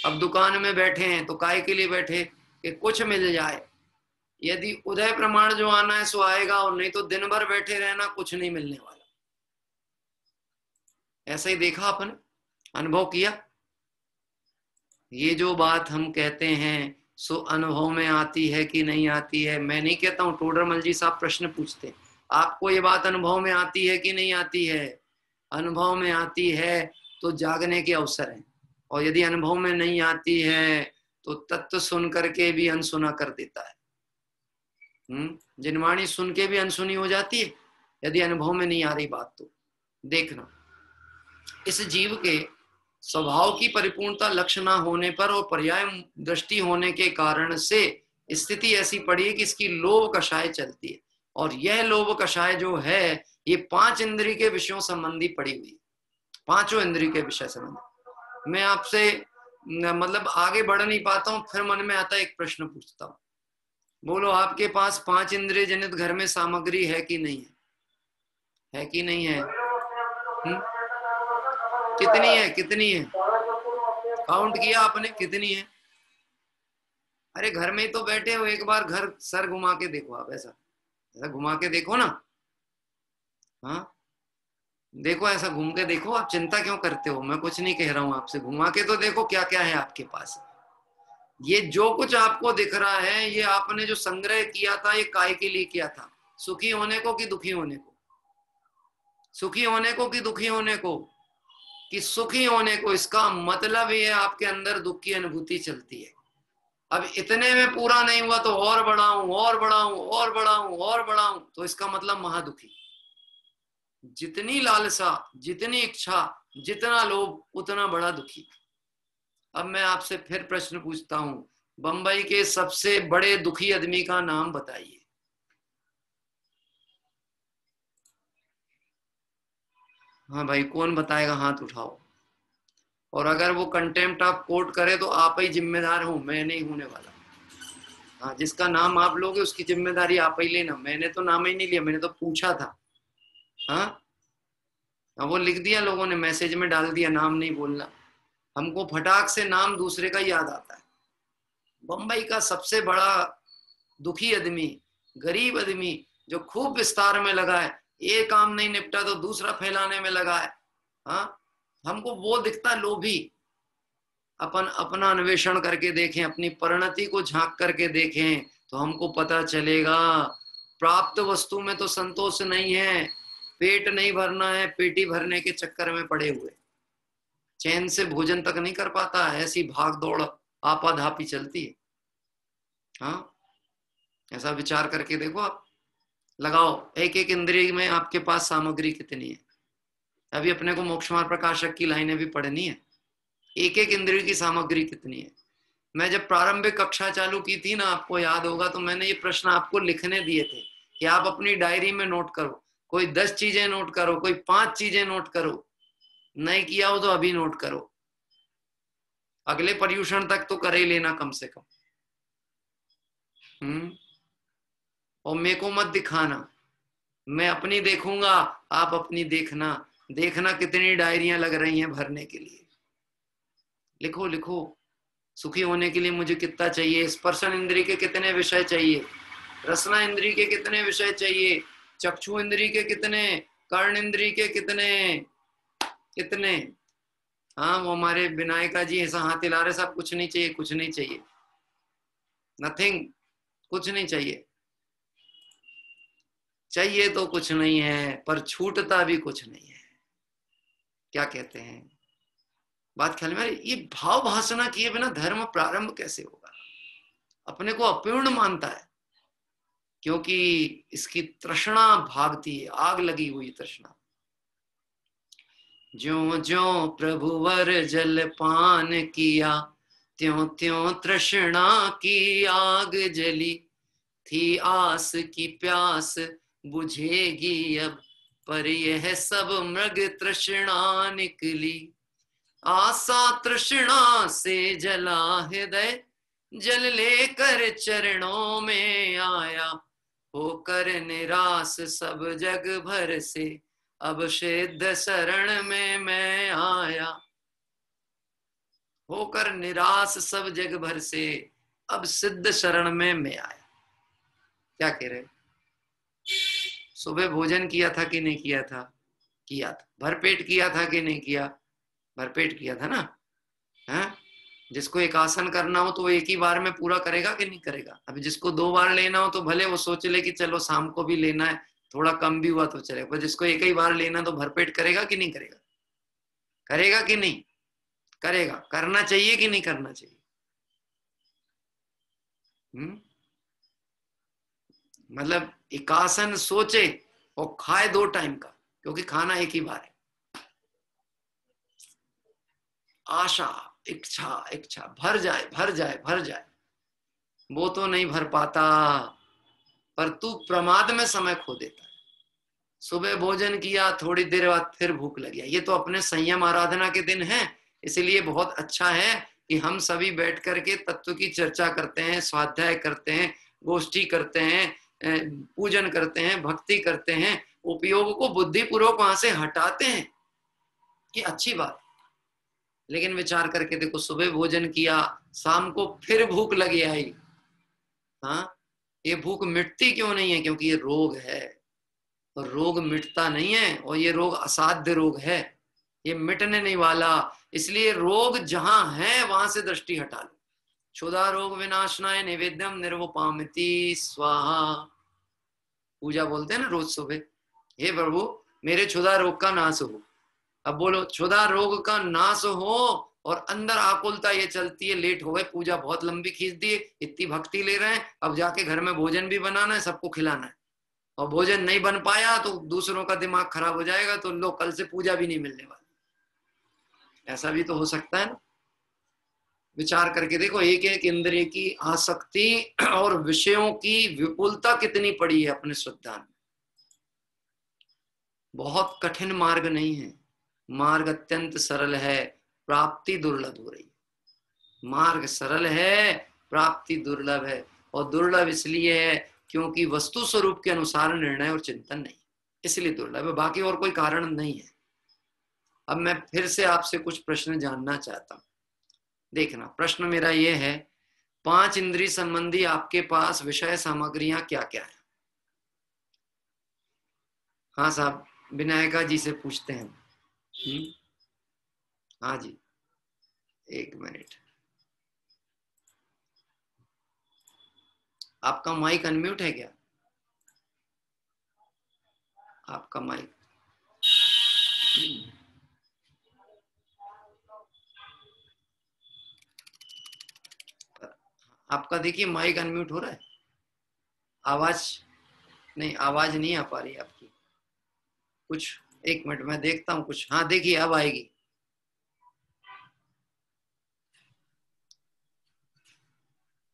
[SPEAKER 4] अब दुकान में बैठे हैं तो काय के लिए बैठे कि कुछ मिल जाए। यदि उदय प्रमाण जो आना है सो आएगा, और नहीं तो दिन भर बैठे रहना, कुछ नहीं मिलने वाला। ऐसा ही देखा आपने, अनुभव किया। ये जो बात हम कहते हैं सो अनुभव में आती है कि नहीं आती है? मैं नहीं कहता हूं, टोडरमल जी साहब प्रश्न पूछते हैं, आपको ये बात अनुभव में आती है कि नहीं आती है? अनुभव में आती है तो जागने के अवसर हैं, और यदि अनुभव में नहीं आती है तो तत्व सुन करके भी अनसुना कर देता है। जिनवाणी सुन के भी अनसुनी हो जाती है यदि अनुभव में नहीं आ रही बात। तो देखना, इस जीव के स्वभाव की परिपूर्णता लक्ष्य ना होने पर और पर्याय दृष्टि होने के कारण से स्थिति ऐसी पड़ी है कि इसकी लोभ कषाय चलती है, और यह लोभ कषाय जो है ये 5 इंद्रिय के विषयों संबंधी पड़ी हुई, 5 इंद्रिय के विषय संबंधी। मैं आपसे मतलब आगे बढ़ नहीं पाता हूं, फिर मन में आता है एक प्रश्न पूछता हूं। बोलो, आपके पास 5 इंद्रिय जनित घर में सामग्री है कि नहीं है? है कि नहीं है? कितनी है? कितनी है? काउंट किया आपने? कितनी है? अरे घर में ही तो बैठे हो, एक बार घर सर घुमा के देखो आप, ऐसा ऐसा घुमा के देखो ना। हाँ देखो, ऐसा घूम के देखो। आप चिंता क्यों करते हो? मैं कुछ नहीं कह रहा हूं आपसे, घुमा के तो देखो क्या क्या है आपके पास। ये जो कुछ आपको दिख रहा है ये आपने जो संग्रह किया था, ये काय के लिए किया था? सुखी होने को कि दुखी होने को? सुखी होने को कि दुखी होने को? कि सुखी होने को। इसका मतलब ये आपके अंदर दुख की अनुभूति चलती है। अब इतने में पूरा नहीं हुआ तो और बढ़ाऊं, और बढ़ाऊं, और बढ़ाऊं, और बढ़ाऊं, तो इसका मतलब महादुखी। जितनी लालसा, जितनी इच्छा, जितना लोभ, उतना बड़ा दुखी। अब मैं आपसे फिर प्रश्न पूछता हूं, बंबई के सबसे बड़े दुखी आदमी का नाम बताइए। हाँ भाई, कौन बताएगा? हाथ उठाओ। और अगर वो कंटेम्प्ट ऑफ कोर्ट करे तो आप ही जिम्मेदार हो, मैं नहीं होने वाला। हाँ, जिसका नाम आप लोगे उसकी जिम्मेदारी आप ही लेना। मैंने तो नाम ही नहीं लिया, मैंने तो पूछा था। हाँ, वो लिख दिया लोगों ने, मैसेज में डाल दिया, नाम नहीं बोलना। हमको फटाक से नाम दूसरे का याद आता है। बंबई का सबसे बड़ा दुखी आदमी, गरीब आदमी, जो खूब विस्तार में लगा है, एक काम नहीं निपटा तो दूसरा फैलाने में लगा है। हाँ, हमको वो दिखता लोभी। अपन अपना अन्वेषण करके देखें, अपनी परिणति को झांक करके देखें तो हमको पता चलेगा प्राप्त वस्तु में तो संतोष नहीं है। पेट नहीं भरना है, पेटी भरने के चक्कर में पड़े हुए, चैन से भोजन तक नहीं कर पाता, ऐसी भाग दौड़ आपाधापी चलती है। हाँ, ऐसा विचार करके देखो आप, लगाओ एक एक इंद्रिय में आपके पास सामग्री कितनी है। अभी अपने को मोक्ष मार्ग प्रकाशक की लाइनें भी पढ़नी है, एक एक इंद्रिय की सामग्री कितनी है। मैं जब प्रारंभिक कक्षा चालू की थी ना, आपको याद होगा, तो मैंने ये प्रश्न आपको लिखने दिए थे कि आप अपनी डायरी में नोट करो। कोई 10 चीजें नोट करो, कोई 5 चीजें नोट करो, नहीं किया हो तो अभी नोट करो, अगले पर्यूषण तक तो कर ही लेना कम से कम। और मेरे को मत दिखाना, मैं अपनी देखूंगा, आप अपनी देखना। देखना कितनी डायरियां लग रही हैं भरने के लिए। लिखो लिखो, सुखी होने के लिए मुझे कितना चाहिए, स्पर्शन इंद्रिय के कितने विषय चाहिए, रसना इंद्रिय के कितने विषय चाहिए, चक्षु इंद्रिय के कितने, कर्ण इंद्रिय के कितने कितने। हाँ, वो हमारे विनायका जी ऐसा हाथ हिला रहे, सब कुछ नहीं चाहिए, कुछ नहीं चाहिए, नथिंग, कुछ नहीं चाहिए। चाहिए तो कुछ नहीं है, पर छूटता भी कुछ नहीं है। क्या कहते हैं? बात ख्याल में? ये भाव भाषणा किए बिना धर्म प्रारंभ कैसे होगा? अपने को अपूर्ण मानता है, क्योंकि इसकी तृष्णा भागती है, आग लगी हुई तृष्णा। ज्यों ज्यों प्रभुवर जल पान किया, त्यों त्यों तृष्णा की आग जली। थी आस की प्यास बुझेगी अब, पर यह सब मृग तृष्णा निकली। आशा तृष्णा से जला हृदय, जल लेकर चरणों में आया। होकर निराश सब जग भर से, अब सिद्ध शरण में मैं आया। होकर निराश सब जग भर से, अब सिद्ध शरण में मैं आया। क्या कह रहे? सुबह भोजन किया था कि नहीं किया था? किया था। भरपेट किया था कि नहीं किया? भरपेट किया था ना। है? जिसको एक आसन करना हो तो वो एक ही बार में पूरा करेगा कि नहीं करेगा? अभी जिसको 2 बार लेना हो तो भले वो सोच ले कि चलो शाम को भी लेना है, थोड़ा कम भी हुआ तो चलेगा, पर जिसको एक ही बार लेना तो भरपेट करेगा कि नहीं करेगा? करेगा कि नहीं करेगा? करना चाहिए कि नहीं करना चाहिए? मतलब एक आसन सोचे और खाए 2 टाइम का, क्योंकि खाना एक ही बार है। आशा, इच्छा, इच्छा भर जाए भर जाए भर जाए, वो तो नहीं भर पाता, पर तू प्रमाद में समय खो देता है। सुबह भोजन किया, थोड़ी देर बाद फिर भूख लग गया। ये तो अपने संयम आराधना के दिन है, इसलिए बहुत अच्छा है कि हम सभी बैठ करके तत्व की चर्चा करते हैं, स्वाध्याय करते हैं, गोष्ठी करते हैं, पूजन करते हैं, भक्ति करते हैं, उपयोग को बुद्धिपूर्वक वहां से हटाते हैं। ये अच्छी बात। लेकिन विचार करके देखो, सुबह भोजन किया, शाम को फिर भूख लगी आई। हाँ, ये भूख मिटती क्यों नहीं है? क्योंकि ये रोग है, और रोग मिटता नहीं है, और ये रोग असाध्य रोग है, ये मिटने नहीं वाला। इसलिए रोग जहां है वहां से दृष्टि हटा लो। क्षुधा रोग विनाशनाय निवेद्यम निर्वपामिति स्वाहा। पूजा बोलते हैं ना रोज सुबह, हे प्रभु मेरे क्षुधा रोग का नाश हो। अब बोलो, क्षुधा रोग का नाश हो और अंदर आकुलता ये चलती है, लेट हो गए, पूजा बहुत लंबी खींच दी, इतनी भक्ति ले रहे हैं, अब जाके घर में भोजन भी बनाना है, सबको खिलाना है, और भोजन नहीं बन पाया तो दूसरों का दिमाग खराब हो जाएगा, तो लो कल से पूजा भी नहीं मिलने वाली। ऐसा भी तो हो सकता है ना। विचार करके देखो, एक एक इंद्रिय की आसक्ति और विषयों की विपुलता कितनी पड़ी है अपने श्रद्धा में। बहुत कठिन मार्ग नहीं है, मार्ग अत्यंत सरल है, प्राप्ति दुर्लभ हो रही है। मार्ग सरल है, प्राप्ति दुर्लभ है, और दुर्लभ इसलिए है क्योंकि वस्तु स्वरूप के अनुसार निर्णय और चिंतन नहीं, इसलिए दुर्लभ है, बाकी और कोई कारण नहीं है। अब मैं फिर से आपसे कुछ प्रश्न जानना चाहता हूं। देखना, प्रश्न मेरा यह है, 5 इंद्रिय संबंधी आपके पास विषय सामग्रियां क्या क्या है? हाँ साहब, विनायका जी से पूछते हैं। हाँ जी, 1 मिनट, आपका माइक अनम्यूट है क्या? आपका माइक आपका देखिए, माइक अनम्यूट हो रहा है, आवाज नहीं, आवाज नहीं आ पा रही आपकी कुछ। 1 मिनट मैं देखता हूं कुछ। हाँ देखिए, अब आएगी।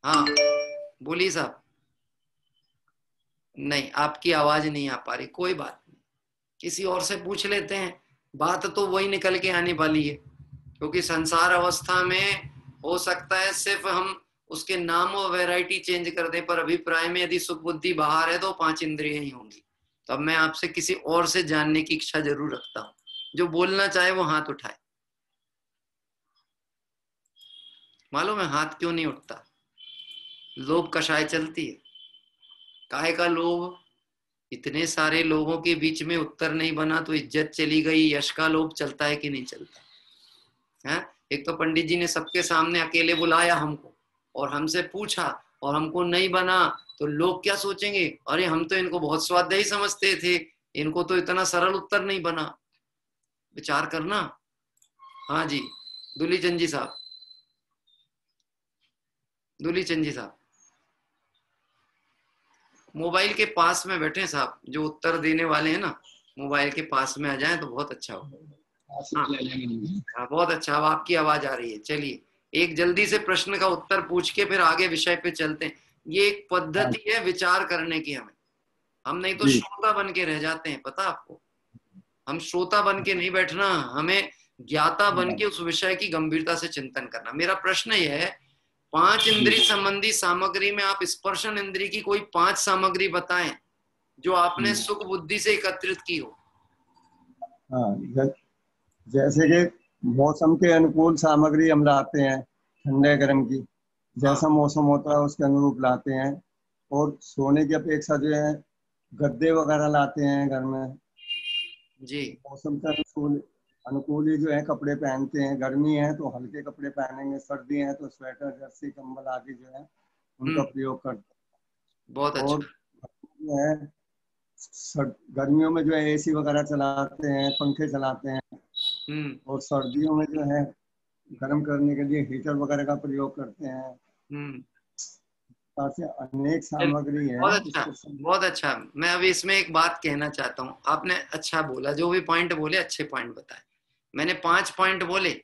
[SPEAKER 4] हाँ बोलिए साहब। नहीं, आपकी आवाज नहीं आ पा रही, कोई बात नहीं, किसी और से पूछ लेते हैं। बात तो वही निकल के आने वाली है, क्योंकि संसार अवस्था में हो सकता है सिर्फ हम उसके नाम और वैरायटी चेंज कर दें, पर अभिप्राय में यदि सुख बुद्धि बाहर है तो 5 इंद्रियां ही होंगी। तो अब मैं आपसे किसी और से जानने की इच्छा जरूर रखता हूं, जो बोलना चाहे वो हाथ उठाए। मालूम है हाथ क्यों नहीं उठता? लोभ कषाय चलती है। काहे का लोभ? इतने सारे लोगों के बीच में उत्तर नहीं बना तो इज्जत चली गई, यश का लोभ चलता है कि नहीं चलता है? एक तो पंडित जी ने सबके सामने अकेले बुलाया हमको और हमसे पूछा, और हमको नहीं बना तो लोग क्या सोचेंगे? अरे हम तो इनको बहुत स्वाध्यायी समझते थे, इनको तो इतना सरल उत्तर नहीं बना। विचार करना। हाँ जी, दूलीचंद जी साहब, दूलीचंद जी साहब। मोबाइल के पास में बैठे साहब, जो उत्तर देने वाले हैं ना, मोबाइल के पास में आ जाएं तो बहुत अच्छा होगा। हाँ, बहुत अच्छा, अब आपकी आवाज आ रही है। चलिए एक जल्दी से प्रश्न का उत्तर पूछ के फिर आगे विषय पे चलते हैं। ये एक पद्धति है विचार करने की हमें, हम नहीं तो श्रोता बन के रह जाते हैं, पता आपको। हम श्रोता बन के नहीं बैठना, हमें ज्ञाता बन के उस विषय की गंभीरता से चिंतन करना। मेरा प्रश्न यह है, 5 इंद्रिय संबंधी सामग्री में आप स्पर्शन इंद्रिय की कोई 5 सामग्री बताएं जो आपने सुख बुद्धि से एकत्रित की हो।
[SPEAKER 5] हाँ, जैसे कि मौसम के अनुकूल सामग्री हम लाते हैं, ठंडे गर्म की, जैसा मौसम होता है उसके अनुरूप लाते हैं। और सोने की अपेक्षा जो है गद्दे वगैरह लाते हैं घर में
[SPEAKER 4] जी।
[SPEAKER 5] मौसम के अनुकूल ही जो है कपड़े पहनते हैं। गर्मी है तो हल्के कपड़े पहनेंगे, सर्दी है तो स्वेटर जर्सी कंबल आदि जो है उनका प्रयोग करते हैं।
[SPEAKER 4] बहुत अच्छा।
[SPEAKER 5] और जो है गर्मियों में जो है एसी वगैरह चलाते हैं, पंखे चलाते हैं। और सर्दियों में जो है गर्म करने के लिए हीटर वगैरह का प्रयोग करते हैं। अनेक सामग्री है।
[SPEAKER 4] बहुत अच्छा, बहुत अच्छा। मैं अभी इसमें एक बात कहना चाहता हूँ, आपने अच्छा बोला, जो भी पॉइंट बोले अच्छे पॉइंट बताए। मैंने 5 पॉइंट बोले,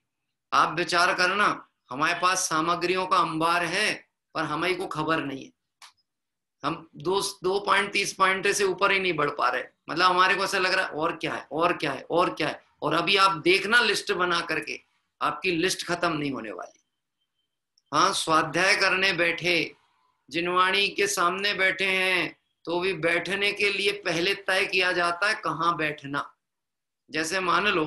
[SPEAKER 4] आप विचार करना, हमारे पास सामग्रियों का अंबार है पर हमें को खबर नहीं है। हम 2 पॉइंट 30 पॉइंट से ऊपर ही नहीं बढ़ पा रहे, मतलब हमारे को ऐसा लग रहा है और क्या है और क्या है और क्या है। और अभी आप देखना लिस्ट बना करके, आपकी लिस्ट खत्म नहीं होने वाली। हाँ, स्वाध्याय करने बैठे, जिनवाणी के सामने बैठे हैं, तो भी बैठने के लिए पहले तय किया जाता है कहाँ बैठना। जैसे मान लो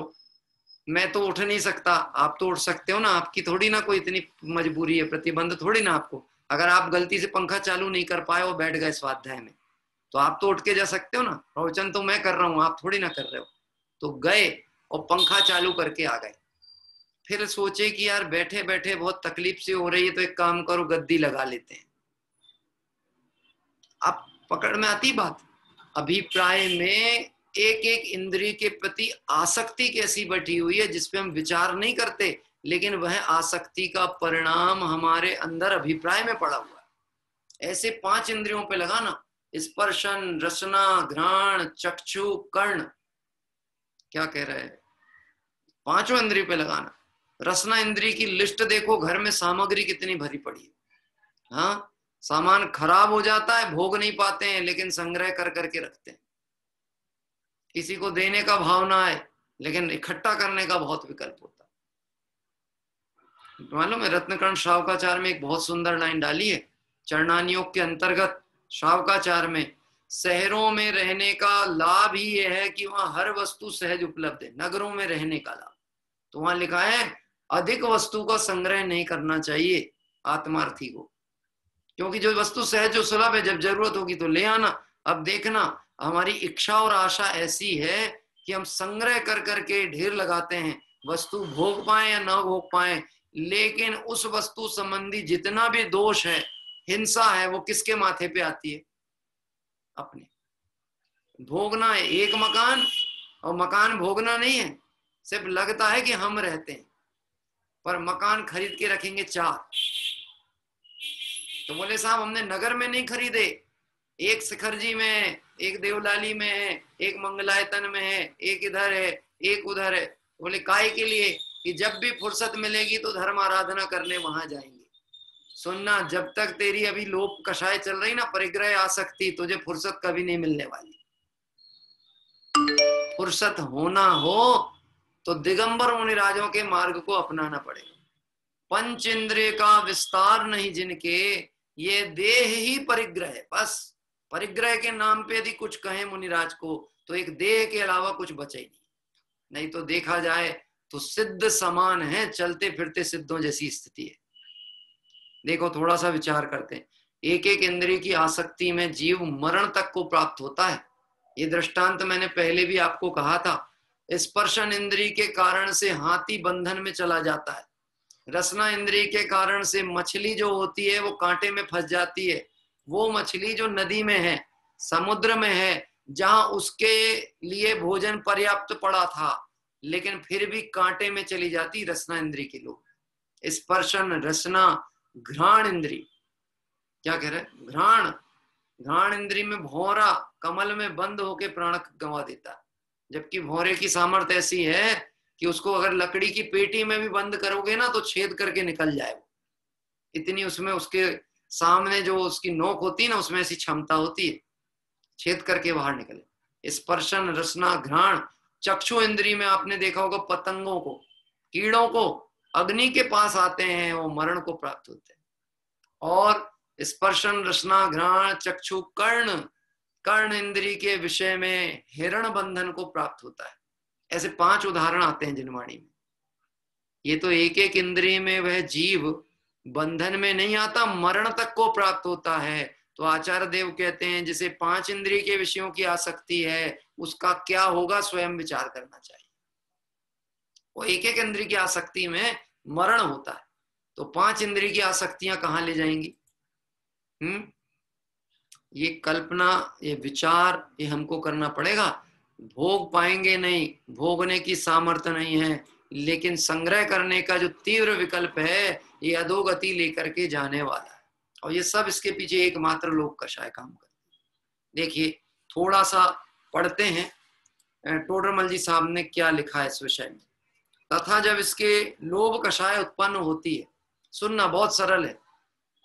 [SPEAKER 4] मैं तो उठ नहीं सकता, आप तो उठ सकते हो ना, आपकी थोड़ी ना कोई इतनी मजबूरी है, प्रतिबंध थोड़ी ना आपको। अगर आप गलती से पंखा चालू नहीं कर पाए और बैठ गए स्वाध्याय में, तो आप तो उठ के जा सकते हो ना। प्रवचन तो मैं कर रहा हूँ, आप थोड़ी ना कर रहे हो। तो गए और पंखा चालू करके आ गए, फिर सोचे कि यार बैठे बैठे बहुत तकलीफ सी हो रही है, तो एक काम करो गद्दी लगा लेते हैं। अब पकड़ में आती बात। अभिप्राय में एक एक इंद्रिय के प्रति आसक्ति कैसी बैठी हुई है, जिसपे हम विचार नहीं करते, लेकिन वह आसक्ति का परिणाम हमारे अंदर अभिप्राय में पड़ा हुआ है। ऐसे 5 इंद्रियों पे लगाना, स्पर्शन, रसना, घ्राण, चक्षु, कर्ण, क्या कह रहे हैं, 5 इंद्रिय पे लगाना। रसना इंद्रिय की लिस्ट देखो, घर में सामग्री कितनी भरी पड़ी है। हाँ, सामान खराब हो जाता है, भोग नहीं पाते हैं, लेकिन संग्रह कर करके रखते हैं। किसी को देने का भाव ना आए, लेकिन इकट्ठा करने का बहुत विकल्प होता है। मालूम है, रत्नकर्ण श्रावकाचार में एक बहुत सुंदर लाइन डाली है, चरणानियोग के अंतर्गत श्रावकाचार में, शहरों में रहने का लाभ ही यह है कि वहां हर वस्तु सहज उपलब्ध है। नगरों में रहने का लाभ, तो वहां लिखा है अधिक वस्तु का संग्रह नहीं करना चाहिए आत्मार्थी को, क्योंकि जो वस्तु सहज जो सुलभ है, जब जरूरत होगी तो ले आना। अब देखना, हमारी इच्छा और आशा ऐसी है कि हम संग्रह कर करके ढेर लगाते हैं, वस्तु भोग पाए या ना भोग पाए, लेकिन उस वस्तु संबंधी जितना भी दोष है, हिंसा है, वो किसके माथे पे आती है? अपने। भोगना है एक मकान, और मकान भोगना नहीं है, सिर्फ लगता है कि हम रहते हैं, पर मकान खरीद के रखेंगे 4। तो बोले साहब हमने नगर में नहीं खरीदे, एक शिखरजी में है, एक देवलाली में है, एक मंगलायतन में है, एक इधर है, एक उधर है। बोले काय के लिए? कि जब भी फुर्सत मिलेगी तो धर्म आराधना करने वहां जाएंगे। सुनना, जब तक तेरी अभी लोप कषाय चल रही ना, परिग्रह आसक्ति, तुझे फुर्सत कभी नहीं मिलने वाली। फुर्सत होना हो तो दिगंबर मुनिराजों के मार्ग को अपनाना पड़ेगा। पंच इंद्रिय का विस्तार नहीं जिनके, ये देह ही परिग्रह है। बस परिग्रह के नाम पे यदि कुछ कहें मुनिराज को, तो एक देह के अलावा कुछ बचे ही नहीं तो देखा जाए तो सिद्ध समान है, चलते फिरते सिद्धों जैसी स्थिति है। देखो थोड़ा सा विचार करते हैं, एक एक इंद्रिय की आसक्ति में जीव मरण तक को प्राप्त होता है। ये दृष्टांत मैंने पहले भी आपको कहा था। स्पर्शन इंद्रिय के कारण से हाथी बंधन में चला जाता है, रसना इंद्रिय के कारण से मछली जो होती है वो कांटे में फंस जाती है। वो मछली जो नदी में है, समुद्र में है, जहां उसके लिए भोजन पर्याप्त पड़ा था, लेकिन फिर भी कांटे में चली जाती रसना इंद्रिय के लोग। स्पर्शन, रसना, घ्राण इंद्रिय, क्या कह रहे हैं? घ्राण घ्राण इंद्री में भौरा कमल में बंद होके प्राण गंवा देता है, जबकि भौरे की सामर्थ्य ऐसी है कि उसको अगर लकड़ी की पेटी में भी बंद करोगे ना तो छेद करके निकल जाए वो, इतनी उसमें उसके सामने जो उसकी नोक होती है ना उसमें ऐसी क्षमता होती है, छेद करके बाहर निकले। स्पर्शन रसना घ्राण चक्षु इंद्री में आपने देखा होगा पतंगों को, कीड़ों को अग्नि के पास आते हैं वो मरण को प्राप्त होते हैं। और स्पर्शन रसना घ्राण चक्षु कर्ण, कर्ण इंद्री के विषय में हिरण बंधन को प्राप्त होता है। ऐसे 5 उदाहरण आते हैं जिनवाणी में। ये तो एक एक इंद्रिय में वह जीव बंधन में नहीं आता, मरण तक को प्राप्त होता है। तो आचार्य देव कहते हैं जिसे 5 इंद्रिय के विषयों की आसक्ति है उसका क्या होगा स्वयं विचार करना चाहिए। वो एक एक इंद्रिय की आसक्ति में मरण होता है, तो 5 इंद्रिय की आसक्तियां कहां ले जाएंगी? ये कल्पना, ये विचार, ये हमको करना पड़ेगा। भोग पाएंगे नहीं, भोगने की सामर्थ्य नहीं है, लेकिन संग्रह करने का जो तीव्र विकल्प है ये अधोगति लेकर के जाने वाला है। और ये सब इसके पीछे एकमात्र लोक कषाय काम करते हैं। देखिए थोड़ा सा पढ़ते हैं टोडरमल जी साहब ने क्या लिखा है इस विषय में। तथा जब इसके लोभ कषाय उत्पन्न होती है, सुनना बहुत सरल है,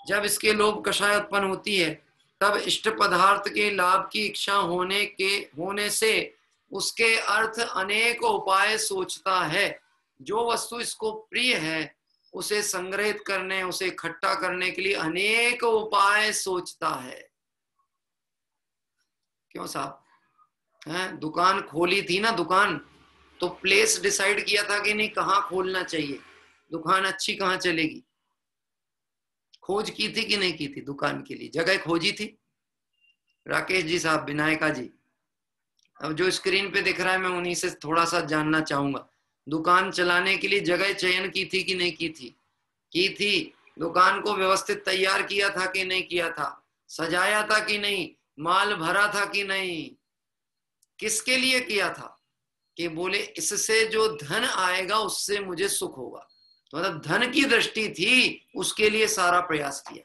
[SPEAKER 4] जब इसके लोभ कषाय उत्पन्न होती है तब इष्ट पदार्थ के लाभ की इच्छा होने से उसके अर्थ अनेक उपाय सोचता है। जो वस्तु इसको प्रिय है उसे संग्रहित करने, उसे इकट्ठा करने के लिए अनेक उपाय सोचता है। क्यों साहब? दुकान खोली थी ना दुकान, तो प्लेस डिसाइड किया था कि नहीं कहाँ खोलना चाहिए, दुकान अच्छी कहाँ चलेगी, खोज की थी कि नहीं की थी? दुकान के लिए जगह खोजी थी। राकेश जी साहब, विनायका जी, अब जो स्क्रीन पे दिख रहा है मैं उन्हीं से थोड़ा सा जानना चाहूंगा, दुकान चलाने के लिए जगह चयन की थी कि नहीं की थी? की थी। दुकान को व्यवस्थित तैयार किया था कि नहीं किया था? सजाया था कि नहीं? माल भरा था कि नहीं? किसके लिए किया था? कि बोले इससे जो धन आएगा उससे मुझे सुख होगा, तो मतलब धन की दृष्टि थी, उसके लिए सारा प्रयास किया।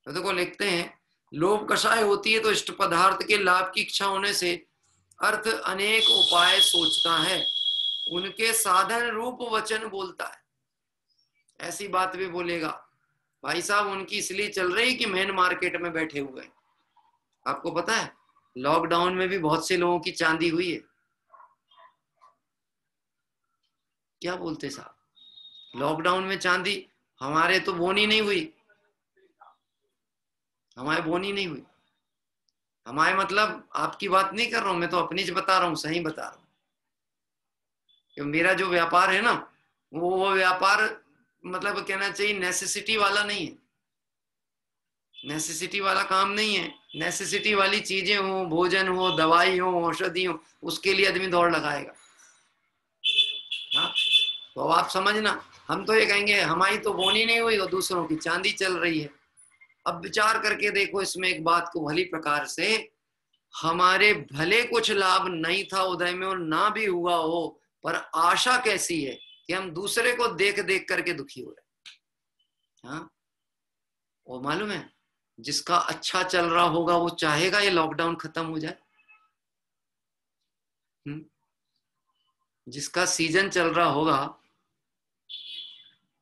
[SPEAKER 4] तो देखो लिखते हैं लोभ कषाय होती है तो इष्ट पदार्थ के लाभ की इच्छा होने से अर्थ अनेक उपाय सोचता है, उनके साधन रूप वचन बोलता है। ऐसी बात भी बोलेगा, भाई साहब उनकी इसलिए चल रही कि मेन मार्केट में बैठे हुए हैं। आपको पता है लॉकडाउन में भी बहुत से लोगों की चांदी हुई है। क्या बोलते साहब? लॉकडाउन में चांदी, हमारे तो बोनी नहीं हुई, हमारे बोनी नहीं हुई। हमारे मतलब आपकी बात नहीं कर रहा हूं मैं, तो अपनी से बता रहा हूं, सही बता रहा हूं। मेरा जो व्यापार है ना वो व्यापार मतलब कहना चाहिए नेसेसिटी वाला नहीं है, नेसेसिटी वाला काम नहीं है। नेसेसिटी वाली चीजें हो, भोजन हो, दवाई हो, औषधि हो, उसके लिए आदमी दौड़ लगाएगा। हाँ तो आप समझना, हम तो ये कहेंगे हमारी तो बोनी नहीं हुई और दूसरों की चांदी चल रही है। अब विचार करके देखो इसमें एक बात को भली प्रकार से, हमारे भले कुछ लाभ नहीं था उदय में और ना भी हुआ हो, पर आशा कैसी है कि हम दूसरे को देख देख करके दुखी हो रहे। हाँ वो मालूम है जिसका अच्छा चल रहा होगा वो चाहेगा ये लॉकडाउन खत्म हो जाए। जिसका सीजन चल रहा होगा,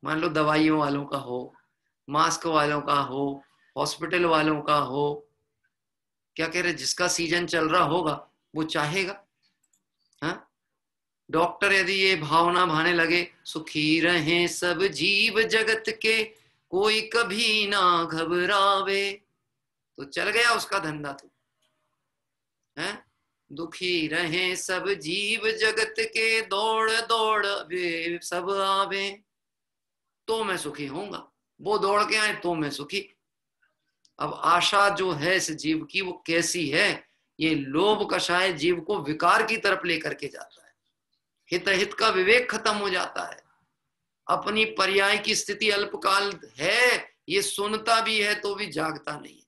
[SPEAKER 4] मान लो दवाइयों वालों का हो, मास्क वालों का हो, हॉस्पिटल वालों का हो, क्या कह रहे, जिसका सीजन चल रहा होगा वो चाहेगा। हाँ डॉक्टर यदि ये भावना भाने लगे सुखी रहे सब जीव जगत के कोई कभी ना घबरावे, तो चल गया उसका धंधा। तो है दुखी रहे सब जीव जगत के दौड़ दौड़ वे सब आवे, तो मैं सुखी होऊंगा। वो दौड़ के आए तो मैं सुखी। अब आशा जो है इस जीव की वो कैसी है? ये लोभ कषाय जीव को विकार की तरफ लेकर के जाता है। हित का विवेक खत्म हो जाता है। अपनी पर्याय की स्थिति अल्पकाल है, ये सुनता भी है तो भी जागता नहीं है।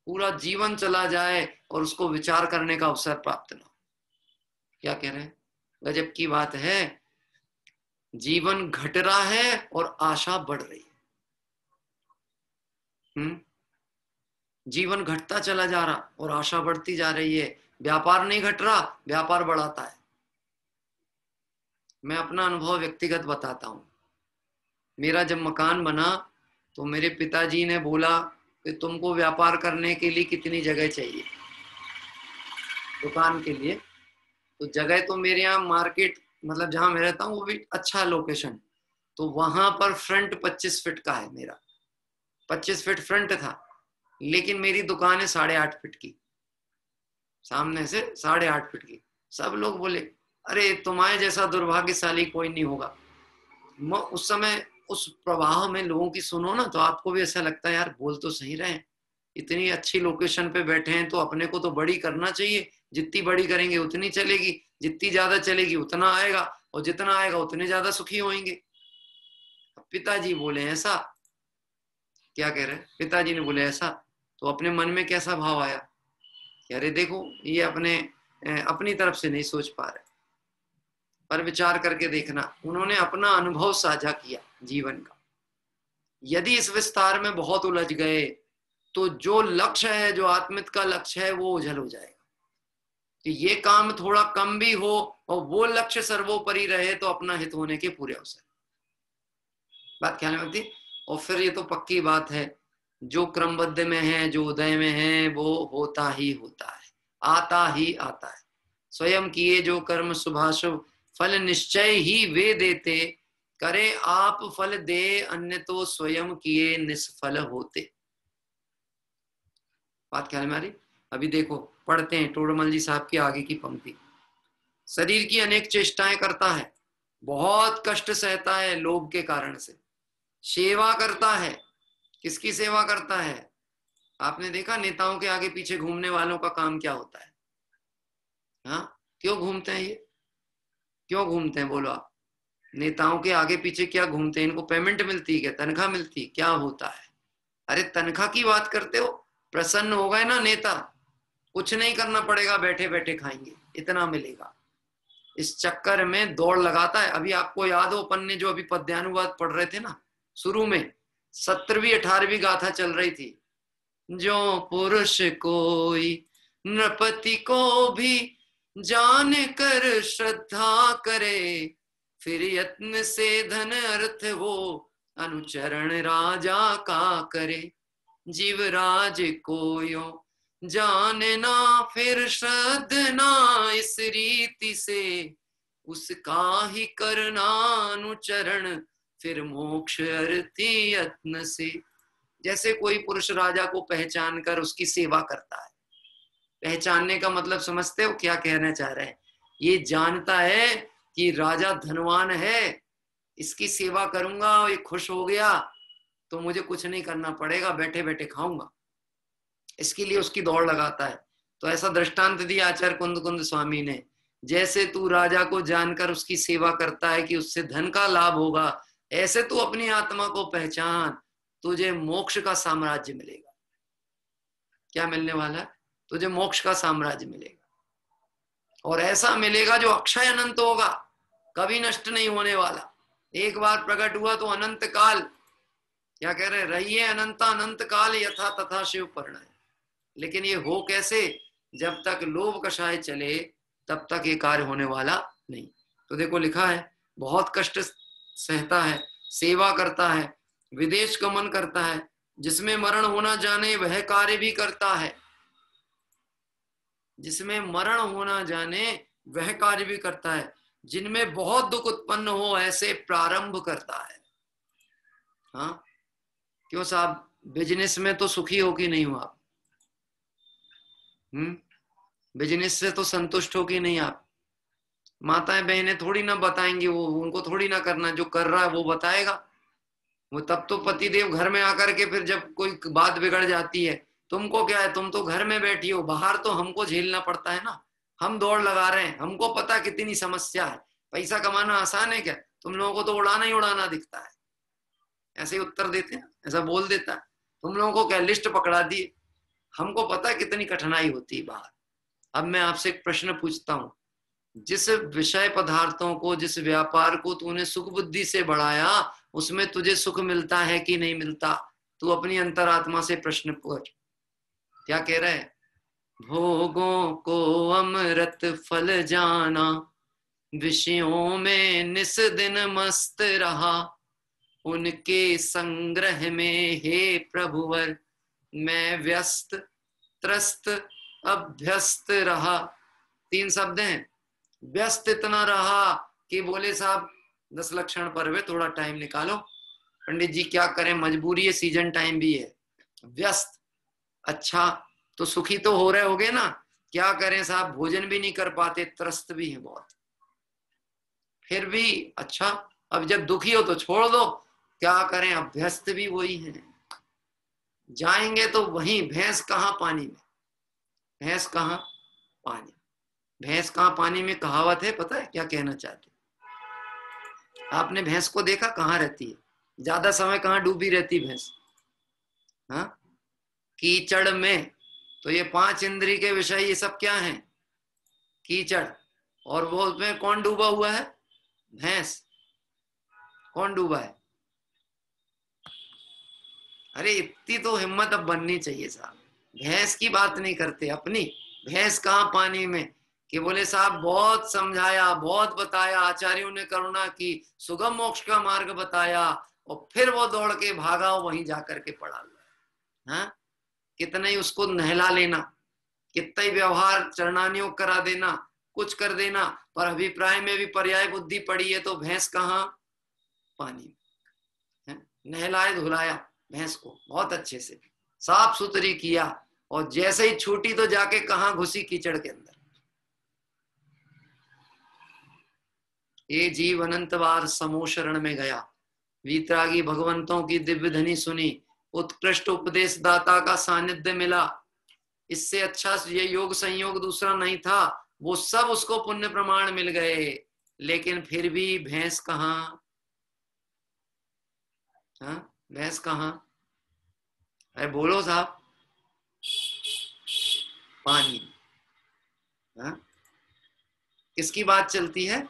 [SPEAKER 4] पूरा जीवन चला जाए और उसको विचार करने का अवसर प्राप्त ना हो। क्या कह रहे हैं? गजब की बात है, जीवन घट रहा है और आशा बढ़ रही है। जीवन घटता चला जा रहा और आशा बढ़ती जा रही है। व्यापार नहीं घट रहा, व्यापार बढ़ाता है। मैं अपना अनुभव व्यक्तिगत बताता हूं। मेरा जब मकान बना तो मेरे पिताजी ने बोला कि तुमको व्यापार करने के लिए कितनी जगह चाहिए दुकान के लिए। तो जगह तो मेरे यहाँ मार्केट, मतलब जहां मैं रहता हूँ वो भी अच्छा लोकेशन, तो वहां पर फ्रंट 25 फीट का है। मेरा 25 फीट फ्रंट था, लेकिन मेरी दुकान है 8.5 फीट की, सामने से 8.5 फीट की। सब लोग बोले अरे तुम्हारे जैसा दुर्भाग्यशाली कोई नहीं होगा। उस समय उस प्रवाह में लोगों की सुनो ना तो आपको भी ऐसा लगता है यार बोल तो सही रहे, इतनी अच्छी लोकेशन पे बैठे हैं तो अपने को तो बड़ी करना चाहिए। जितनी बड़ी करेंगे उतनी चलेगी, जितनी ज्यादा चलेगी उतना आएगा, और जितना आएगा उतने ज्यादा सुखी होंगे। पिताजी बोले ऐसा, क्या कह रहे हैं, पिताजी ने बोले ऐसा, तो अपने मन में कैसा भाव आया कि अरे देखो ये अपनी तरफ से नहीं सोच पा रहे, पर विचार करके देखना। उन्होंने अपना अनुभव साझा किया जीवन का। यदि इस विस्तार में बहुत उलझ गए तो जो लक्ष्य है, जो आत्मित का लक्ष्य है, वो ओझल हो जाएगा। कि ये काम थोड़ा कम भी हो और वो लक्ष्य सर्वोपरि रहे तो अपना हित होने के पूरे अवसर। बात ख्याल में आती। और फिर ये तो पक्की बात है, जो क्रमबद्ध में है, जो उदय में है, वो होता ही होता है, आता ही आता है। स्वयं किए जो कर्म शुभाशुभ फल निश्चय ही वे देते, करे आप फल दे अन्य तो स्वयं किए निष्फल होते। बात ख्याल में आ रही। अभी देखो पढ़ते हैं टोडरमल जी साहब की आगे की पंक्ति। शरीर की अनेक चेष्टाएं करता है, बहुत कष्ट सहता है लोभ के कारण से, सेवा करता है। किसकी सेवा करता है? आपने देखा नेताओं के आगे पीछे घूमने वालों का काम क्या होता है? हाँ, क्यों घूमते हैं ये? क्यों घूमते हैं बोलो आप? नेताओं के आगे पीछे क्या घूमते हैं? इनको पेमेंट मिलती है क्या? तनख्वाह मिलती है? क्या होता है? अरे तनख्वाह की बात करते हो? प्रसन्न हो गए ना नेता, कुछ नहीं करना पड़ेगा, बैठे बैठे खाएंगे, इतना मिलेगा। इस चक्कर में दौड़ लगाता है। अभी आपको याद हो अपन ने जो अभी पद्यानुवाद पढ़ रहे थे ना, शुरू में 17वीं 18वीं गाथा चल रही थी। जो पुरुष कोई नृपति को भी जान कर श्रद्धा करे, फिर यत्न से धन अर्थ वो अनुचरण राजा का करे। जीवराज को यो जाने ना फिर श्रद्धना, इस रीति से उसका ही करना अनुचरण, फिर मोक्ष अर्थी यत्न से। जैसे कोई पुरुष राजा को पहचान कर उसकी सेवा करता है। पहचानने का मतलब समझते हो क्या कहना चाह रहे हैं? ये जानता है कि राजा धनवान है, इसकी सेवा करूंगा, ये खुश हो गया तो मुझे कुछ नहीं करना पड़ेगा, बैठे बैठे खाऊंगा। इसके लिए उसकी दौड़ लगाता है। तो ऐसा दृष्टांत दिया आचार्य कुंद कुंद स्वामी ने, जैसे तू राजा को जानकर उसकी सेवा करता है कि उससे धन का लाभ होगा, ऐसे तू अपनी आत्मा को पहचान, तुझे मोक्ष का साम्राज्य मिलेगा। क्या मिलने वाला है? तुझे मोक्ष का साम्राज्य मिलेगा, और ऐसा मिलेगा जो अक्षय अनंत होगा, कभी नष्ट नहीं होने वाला। एक बार प्रकट हुआ तो अनंत काल, क्या कह रहे, रहिए अनंता अनंत काल यथा तथा शिव परिणय। लेकिन ये हो कैसे? जब तक लोभ कषाय चले तब तक ये कार्य होने वाला नहीं। तो देखो लिखा है, बहुत कष्ट सहता है, सेवा करता है, विदेश गमन करता है, जिसमें मरण होना जाने वह कार्य भी करता है। जिसमें मरण होना जाने वह कार्य भी करता है, जिनमें बहुत दुख उत्पन्न हो ऐसे प्रारंभ करता है। हाँ क्यों साहब, बिजनेस में तो सुखी हो कि नहीं हो आप? बिजनेस से तो संतुष्ट हो कि नहीं आप? माताएं बहनें थोड़ी ना बताएंगी, वो उनको थोड़ी ना करना, जो कर रहा है वो बताएगा। वो तब तो पतिदेव घर में आकर के फिर जब कोई बात बिगड़ जाती है, तुमको क्या है, तुम तो घर में बैठी हो, बाहर तो हमको झेलना पड़ता है ना। हम दौड़ लगा रहे हैं, हमको पता कितनी समस्या है। पैसा कमाना आसान है क्या? तुम लोगों को तो उड़ाना ही उड़ाना दिखता है। ऐसे ही उत्तर देते हैं, ऐसा बोल देता है। तुम लोगों को क्या लिस्ट पकड़ा दी, हमको पता है कितनी कठिनाई होती है बाहर। अब मैं आपसे एक प्रश्न पूछता हूं, जिस विषय पदार्थों को, जिस व्यापार को तूने सुख बुद्धि से बढ़ाया, उसमें तुझे सुख मिलता है कि नहीं मिलता? तू अपनी अंतरात्मा से प्रश्न पूछ। क्या कह रहे हैं? भोगों को अमृत फल जाना, विषयों में निस दिन मस्त रहा, उनके संग्रह में हे प्रभुवर मैं व्यस्त त्रस्त अभ्यस्त रहा। 3 शब्द हैं। व्यस्त इतना रहा कि बोले साहब 10 लक्षण पर हुए, थोड़ा टाइम निकालो। पंडित जी क्या करें, मजबूरी है, सीजन टाइम भी है। व्यस्त, अच्छा तो सुखी तो हो रहे होगे ना, क्या करें साहब, भोजन भी नहीं कर पाते, त्रस्त भी है बहुत, फिर भी अच्छा। अब जब दुखी हो तो छोड़ दो, क्या करें, अभ्यस्त भी वही है। जाएंगे तो वहीं, भैंस कहाँ पानी में, भैंस कहाँ पानी, भैंस कहाँ पानी में कहावत है, पता है क्या कहना चाहते? आपने भैंस को देखा कहाँ रहती है, ज्यादा समय कहाँ डूबी रहती भैंस? हाँ, कीचड़ में। तो ये 5 इंद्री के विषय ये सब क्या है? कीचड़। और वो उसमें कौन डूबा हुआ है? भैंस। कौन डूबा है? अरे इतनी तो हिम्मत अब बननी चाहिए साहब। भैंस की बात नहीं करते अपनी, भैंस कहाँ पानी में, कि बोले साहब बहुत समझाया, बहुत बताया, आचार्यों ने करुणा की, सुगम मोक्ष का मार्ग बताया, और फिर वो दौड़ के भागा, वहीं जाकर के पड़ा हुआ है। हाँ, कितना ही उसको नहला लेना, कितना ही व्यवहार चरणानियोग करा देना, कुछ कर देना, पर अभिप्राय में भी पर्याय बुद्धि पड़ी है तो भैंस कहाँ पानी में। नहलाए धुलाया भैंस को बहुत अच्छे से, साफ सुथरी किया, और जैसे ही छूटी तो जाके कहाँ घुसी? कीचड़ के अंदर। ये जीव अनंत बार समो शरण में गया, वीतरागी भगवंतों की दिव्य धनी सुनी, उत्कृष्ट उपदेश दाता का सानिध्य मिला, इससे अच्छा ये योग संयोग दूसरा नहीं था। वो सब उसको पुण्य प्रमाण मिल गए, लेकिन फिर भी भैंस कहाँ? हाँ, भैंस कहाँ? अरे बोलो साहब, पानी। हाँ, किसकी बात चलती है?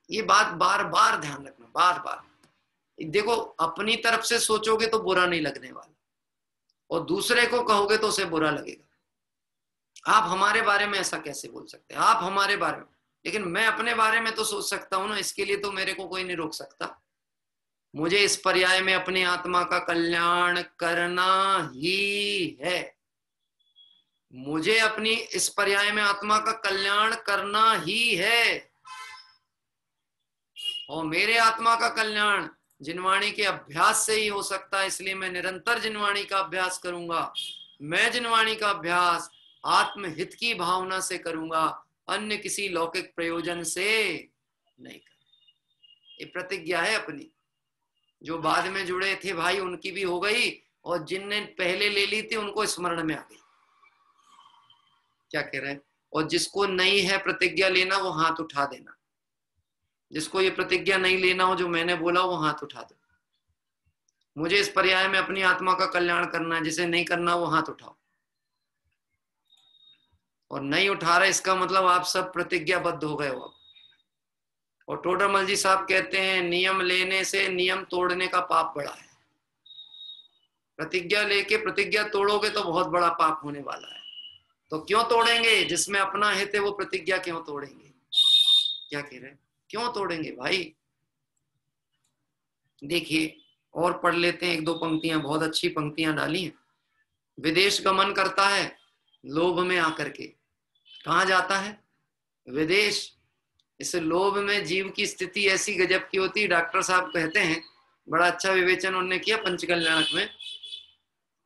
[SPEAKER 4] ये बात बार बार ध्यान रखना, बार बार। देखो अपनी तरफ से सोचोगे तो बुरा नहीं लगने वाला, और दूसरे को कहोगे तो उसे बुरा लगेगा। आप हमारे बारे में ऐसा कैसे बोल सकते हैं? आप हमारे बारे में, लेकिन मैं अपने बारे में तो सोच सकता हूं ना, इसके लिए तो मेरे को कोई नहीं रोक सकता। मुझे इस पर्याय में अपनी आत्मा का कल्याण करना ही है, मुझे अपनी इस पर्याय में आत्मा का कल्याण करना ही है। और मेरे आत्मा का कल्याण जिनवाणी के अभ्यास से ही हो सकता है, इसलिए मैं निरंतर जिनवाणी का अभ्यास करूंगा। मैं जिनवाणी का अभ्यास आत्महित की भावना से करूंगा, अन्य किसी लौकिक प्रयोजन से नहीं कर। ये प्रतिज्ञा है अपनी। जो बाद में जुड़े थे भाई उनकी भी हो गई, और जिनने पहले ले ली थी उनको स्मरण में आ गई। क्या कह रहे हैं? और जिसको नहीं है प्रतिज्ञा लेना वो हाथ उठा देना। जिसको ये प्रतिज्ञा नहीं लेना हो जो मैंने बोला वो हाथ उठा दो। मुझे इस पर्याय में अपनी आत्मा का कल्याण करना है, जिसे नहीं करना वो हाथ उठाओ। और नहीं उठा रहे इसका मतलब आप सब प्रतिज्ञाबद्ध हो गए हो अब। और टोडरमल जी साहब कहते हैं नियम लेने से नियम तोड़ने का पाप बड़ा है। प्रतिज्ञा लेके प्रतिज्ञा तोड़ोगे तो बहुत बड़ा पाप होने वाला है। तो क्यों तोड़ेंगे? जिसमें अपना हित है वो प्रतिज्ञा क्यों तोड़ेंगे? क्या कह रहे हैं? क्यों तोड़ेंगे भाई? देखिए और पढ़ लेते हैं, 1-2 पंक्तियां, बहुत अच्छी पंक्तियां डाली हैं। विदेश गमन करता है लोभ में आकर के। कहाँ जाता है? विदेश। इस लोभ में जीव की स्थिति ऐसी गजब की होती है। डॉक्टर साहब कहते हैं, बड़ा अच्छा विवेचन उन्होंने किया पंचकल्याणक में।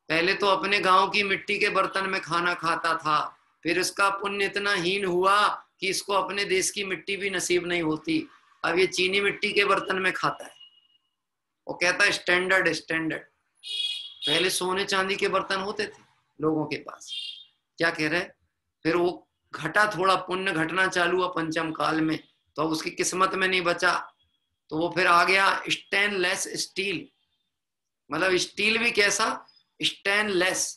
[SPEAKER 4] पहले तो अपने गांव की मिट्टी के बर्तन में खाना खाता था, फिर इसका पुण्य इतना हीन हुआ कि इसको अपने देश की मिट्टी भी नसीब नहीं होती। अब ये चीनी मिट्टी के बर्तन में खाता है। वो कहता है स्टैंडर्ड स्टैंडर्ड। पहले सोने चांदी के बर्तन होते थे लोगों के पास। क्या कह रहे? फिर वो घटा, थोड़ा पुण्य घटना चालू हुआ पंचम काल में, तो अब उसकी किस्मत में नहीं बचा, तो वो फिर आ गया स्टेनलेस स्टील। मतलब स्टील भी कैसा? स्टेनलेस।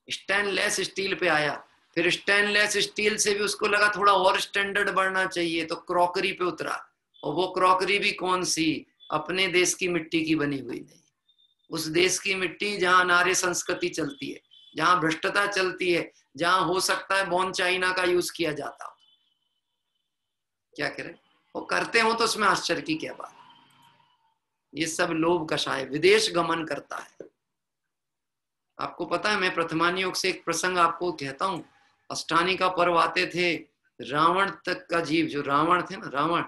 [SPEAKER 4] स्टेनलेस स्टील पे आया। फिर स्टेनलेस स्टील से भी उसको लगा थोड़ा और स्टैंडर्ड बढ़ना चाहिए, तो क्रॉकरी पे उतरा। और वो क्रॉकरी भी कौन सी? अपने देश की मिट्टी की बनी हुई नहीं, उस देश की मिट्टी जहां नारी संस्कृति चलती है, जहां भ्रष्टता चलती है, जहां हो सकता है बॉर्न चाइना का यूज किया जाता हो। क्या करें, वो करते हो तो उसमें आश्चर्य की क्या बात। ये सब लोभ कषाय विदेश गमन करता है। आपको पता है, मैं प्रथमान योग से एक प्रसंग आपको कहता हूं। अष्टानी का पर्व आते थे, रावण तक का जीव, जो रावण थे ना, रावण,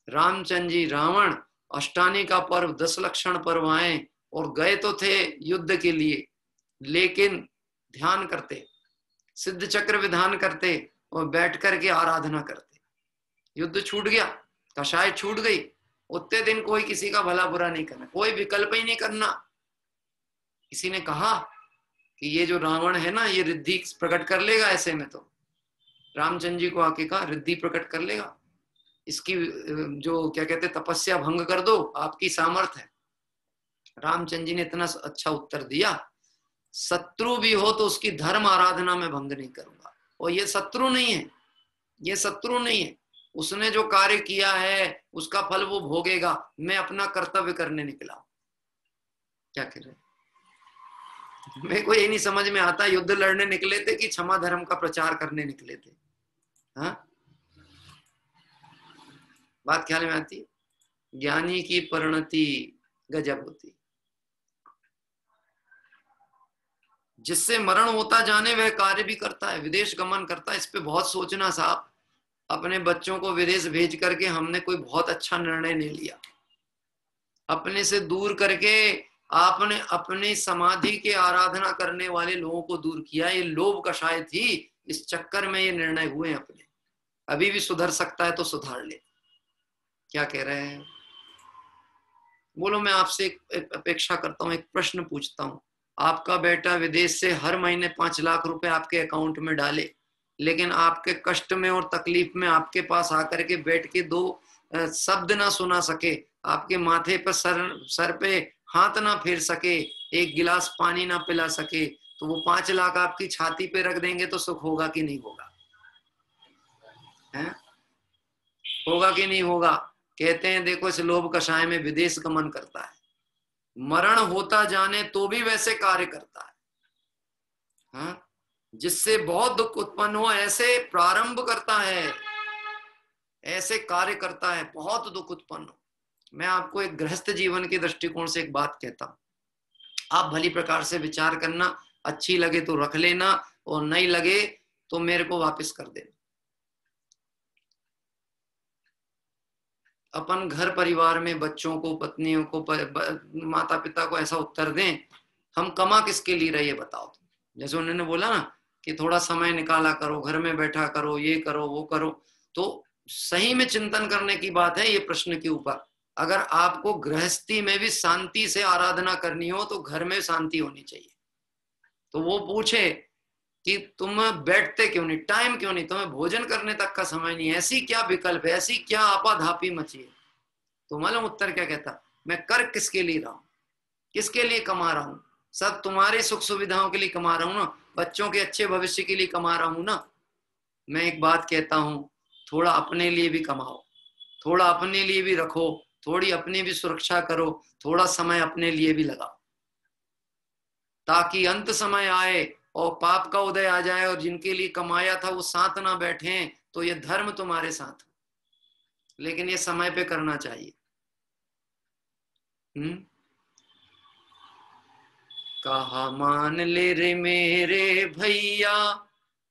[SPEAKER 4] रामचंद्र जी रावण, अष्टानी का पर्व 10 लक्षण पर्व आए और गए तो थे युद्ध के लिए, लेकिन ध्यान करते, सिद्ध चक्र विधान करते और बैठ करके आराधना करते। युद्ध छूट गया, कषाय छूट गई, उतने दिन कोई किसी का भला बुरा नहीं करना, कोई विकल्प ही नहीं करना। किसी ने कहा कि ये जो रावण है ना, ये रिद्धि प्रकट कर लेगा, ऐसे में तो रामचंद्र जी को आके कहा रिद्धि प्रकट कर लेगा, इसकी जो क्या कहते तपस्या भंग कर दो, आपकी सामर्थ है। रामचंद्र जी ने इतना अच्छा उत्तर दिया, शत्रु भी हो तो उसकी धर्म आराधना में भंग नहीं करूंगा। और ये शत्रु नहीं है, ये शत्रु नहीं है, उसने जो कार्य किया है उसका फल वो भोगेगा, मैं अपना कर्तव्य करने निकला। क्या कह रहे, मेरे को ये नहीं समझ में आता, युद्ध लड़ने निकले थे कि क्षमा धर्म का प्रचार करने निकले थे? हाँ, बात ख्याल में आती है? ज्ञानी की परिणति गजब होती, जिससे मरण होता जाने वह कार्य भी करता है, विदेश गमन करता है। इस पे बहुत सोचना साहब। अपने बच्चों को विदेश भेज करके हमने कोई बहुत अच्छा निर्णय नहीं लिया। अपने से दूर करके आपने अपनी समाधि के आराधना करने वाले लोगों को दूर किया। ये लोभ कषाय थी, इस चक्कर में ये निर्णय हुए अपने। अभी भी सुधर सकता है तो सुधार ले। क्या कह रहे हैं? बोलो, मैं आपसे एक अपेक्षा करता हूं, एक प्रश्न पूछता हूं। आपका बेटा विदेश से हर महीने 5 लाख रुपए आपके अकाउंट में डाले, लेकिन आपके कष्ट में और तकलीफ में आपके पास आकर के बैठ के 2 शब्द ना सुना सके, आपके माथे पर सर पे हाथ ना फेर सके, एक गिलास पानी ना पिला सके, तो वो 5 लाख आपकी छाती पे रख देंगे तो सुख होगा कि नहीं होगा? है? होगा कि नहीं होगा? कहते हैं देखो, इस लोभ कषाय में विदेश गमन करता है, मरण होता जाने तो भी वैसे कार्य करता है। हाँ? जिससे बहुत दुख उत्पन्न हो ऐसे प्रारंभ करता है, ऐसे कार्य करता है, बहुत दुख उत्पन्न हो। मैं आपको एक गृहस्थ जीवन के दृष्टिकोण से एक बात कहता हूं, आप भली प्रकार से विचार करना, अच्छी लगे तो रख लेना और नहीं लगे तो मेरे को वापस कर देना। अपन घर परिवार में बच्चों को, पत्नियों को, माता पिता को ऐसा उत्तर दें, हम कमा किसके लिए रहे बताओ। जैसे उन्होंने बोला ना कि थोड़ा समय निकाला करो, घर में बैठा करो, ये करो वो करो, तो सही में चिंतन करने की बात है ये प्रश्न के ऊपर। अगर आपको गृहस्थी में भी शांति से आराधना करनी हो तो घर में शांति होनी चाहिए। तो वो पूछे कि तुम बैठते क्यों नहीं, टाइम क्यों नहीं, तुम्हें भोजन करने तक का समय नहीं, ऐसी क्या विकल्प है, ऐसी क्या आपाधापी मची है? तो मालूम उत्तर क्या कहता? मैं कर किसके लिए रहा हूं, किसके लिए कमा रहा हूं? सब तुम्हारे सुख सुविधाओं के लिए कमा रहा हूं ना, बच्चों के अच्छे भविष्य के लिए कमा रहा हूं ना। मैं एक बात कहता हूं, थोड़ा अपने लिए भी कमाओ, थोड़ा अपने लिए भी रखो, थोड़ी अपनी भी सुरक्षा करो, थोड़ा समय अपने लिए भी लगाओ, ताकि अंत समय आए और पाप का उदय आ जाए और जिनके लिए कमाया था वो साथ ना बैठे, तो ये धर्म तुम्हारे साथ। लेकिन ये समय पे करना चाहिए। कहा मान ले रे मेरे भैया,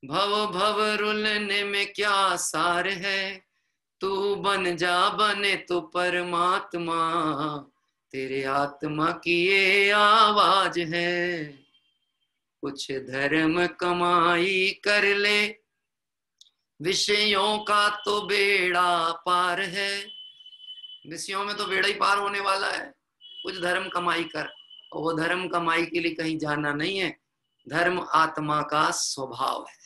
[SPEAKER 4] भव भव रुलने में क्या सार है, तू बन जा बने तो परमात्मा, तेरे आत्मा की ये आवाज है। कुछ धर्म कमाई कर ले, विषयों का तो बेड़ा पार है। विषयों में तो बेड़ा ही पार होने वाला है। कुछ धर्म कमाई कर, और वो धर्म कमाई के लिए कहीं जाना नहीं है। धर्म आत्मा का स्वभाव है।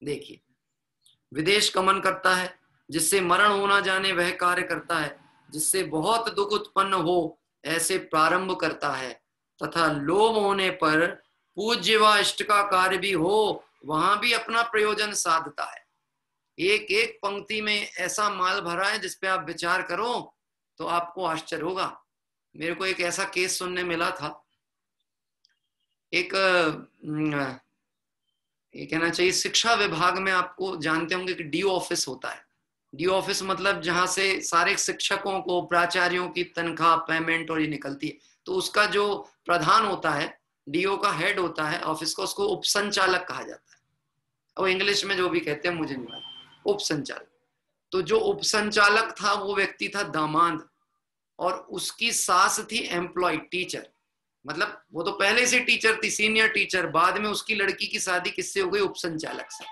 [SPEAKER 4] देखिए, विदेश गमन करता है, जिससे मरण होना जाने वह कार्य करता है, जिससे बहुत दुख उत्पन्न हो ऐसे प्रारंभ करता है, तथा लोभ होने पर पूज्य व इष्ट का कार्य भी हो वहां भी अपना प्रयोजन साधता है। एक एक पंक्ति में ऐसा माल भरा है जिसपे आप विचार करो तो आपको आश्चर्य होगा। मेरे को एक ऐसा केस सुनने मिला था, एक ये कहना चाहिए शिक्षा विभाग में आपको जानते होंगे कि डीओ ऑफिस होता है। डीओ ऑफिस मतलब जहां से सारे शिक्षकों को, प्राचार्यों की तनख्वाह, पेमेंट और ये निकलती है। तो उसका जो प्रधान होता है, डीओ का हेड होता है ऑफिस का, उसको उपसंचालक कहा जाता है। और इंग्लिश में जो भी कहते हैं मुझे नहीं मालूम, उपसंचालक। तो जो उपसंचालक था वो व्यक्ति था दामाद, और उसकी सास थी एम्प्लॉय, टीचर। मतलब वो तो पहले से टीचर थी, सीनियर टीचर। बाद में उसकी लड़की की शादी किससे हो गई? उपसंचालक से।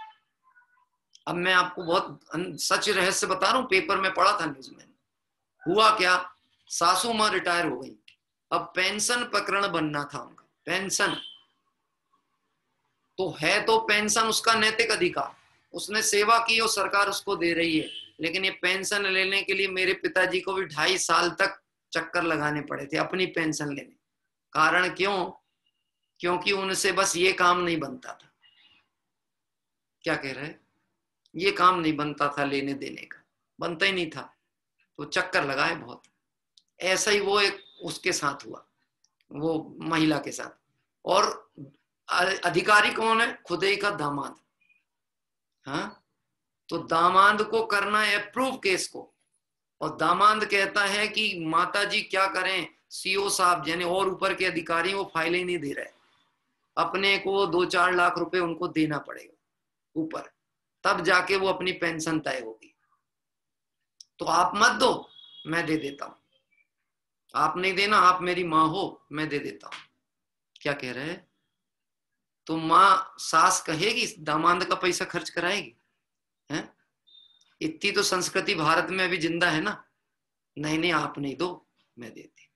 [SPEAKER 4] अब मैं आपको बहुत सच रहस्य बता रहा हूं, पेपर में पढ़ा था, न्यूज में। हुआ क्या, सासू माँ रिटायर हो गई, अब पेंशन प्रकरण बनना था उनका। पेंशन तो है, तो पेंशन उसका नैतिक अधिकार, उसने सेवा की और सरकार उसको दे रही है। लेकिन ये पेंशन लेने के लिए मेरे पिताजी को भी 2.5 साल तक चक्कर लगाने पड़े थे अपनी पेंशन लेने। कारण क्यों? क्योंकि उनसे बस ये काम नहीं बनता था। क्या कह रहे हैं? ये काम नहीं बनता था, लेने देने का बनता ही नहीं था, तो चक्कर लगाए बहुत। ऐसा ही वो एक उसके साथ हुआ, वो महिला के साथ। और अधिकारी कौन है? खुद ही का दामाद। हाँ, तो दामाद को करना है अप्रूव केस को, और दामाद कहता है कि माता जी क्या करें, सीओ साहब यानी और ऊपर के अधिकारी वो फाइलें नहीं दे रहे, अपने को 2-4 लाख रुपए उनको देना पड़ेगा ऊपर, तब जाके वो अपनी पेंशन तय होगी। तो आप मत दो, मैं दे देता हूं। आप नहीं देना, आप मेरी माँ हो, मैं दे देता हूं। क्या कह रहे हैं? तो माँ, सास कहेगी दामाद का पैसा खर्च कराएगी? हैं? इतनी तो संस्कृति भारत में अभी जिंदा है ना। नहीं नहीं, आप नहीं दो, मैं देती।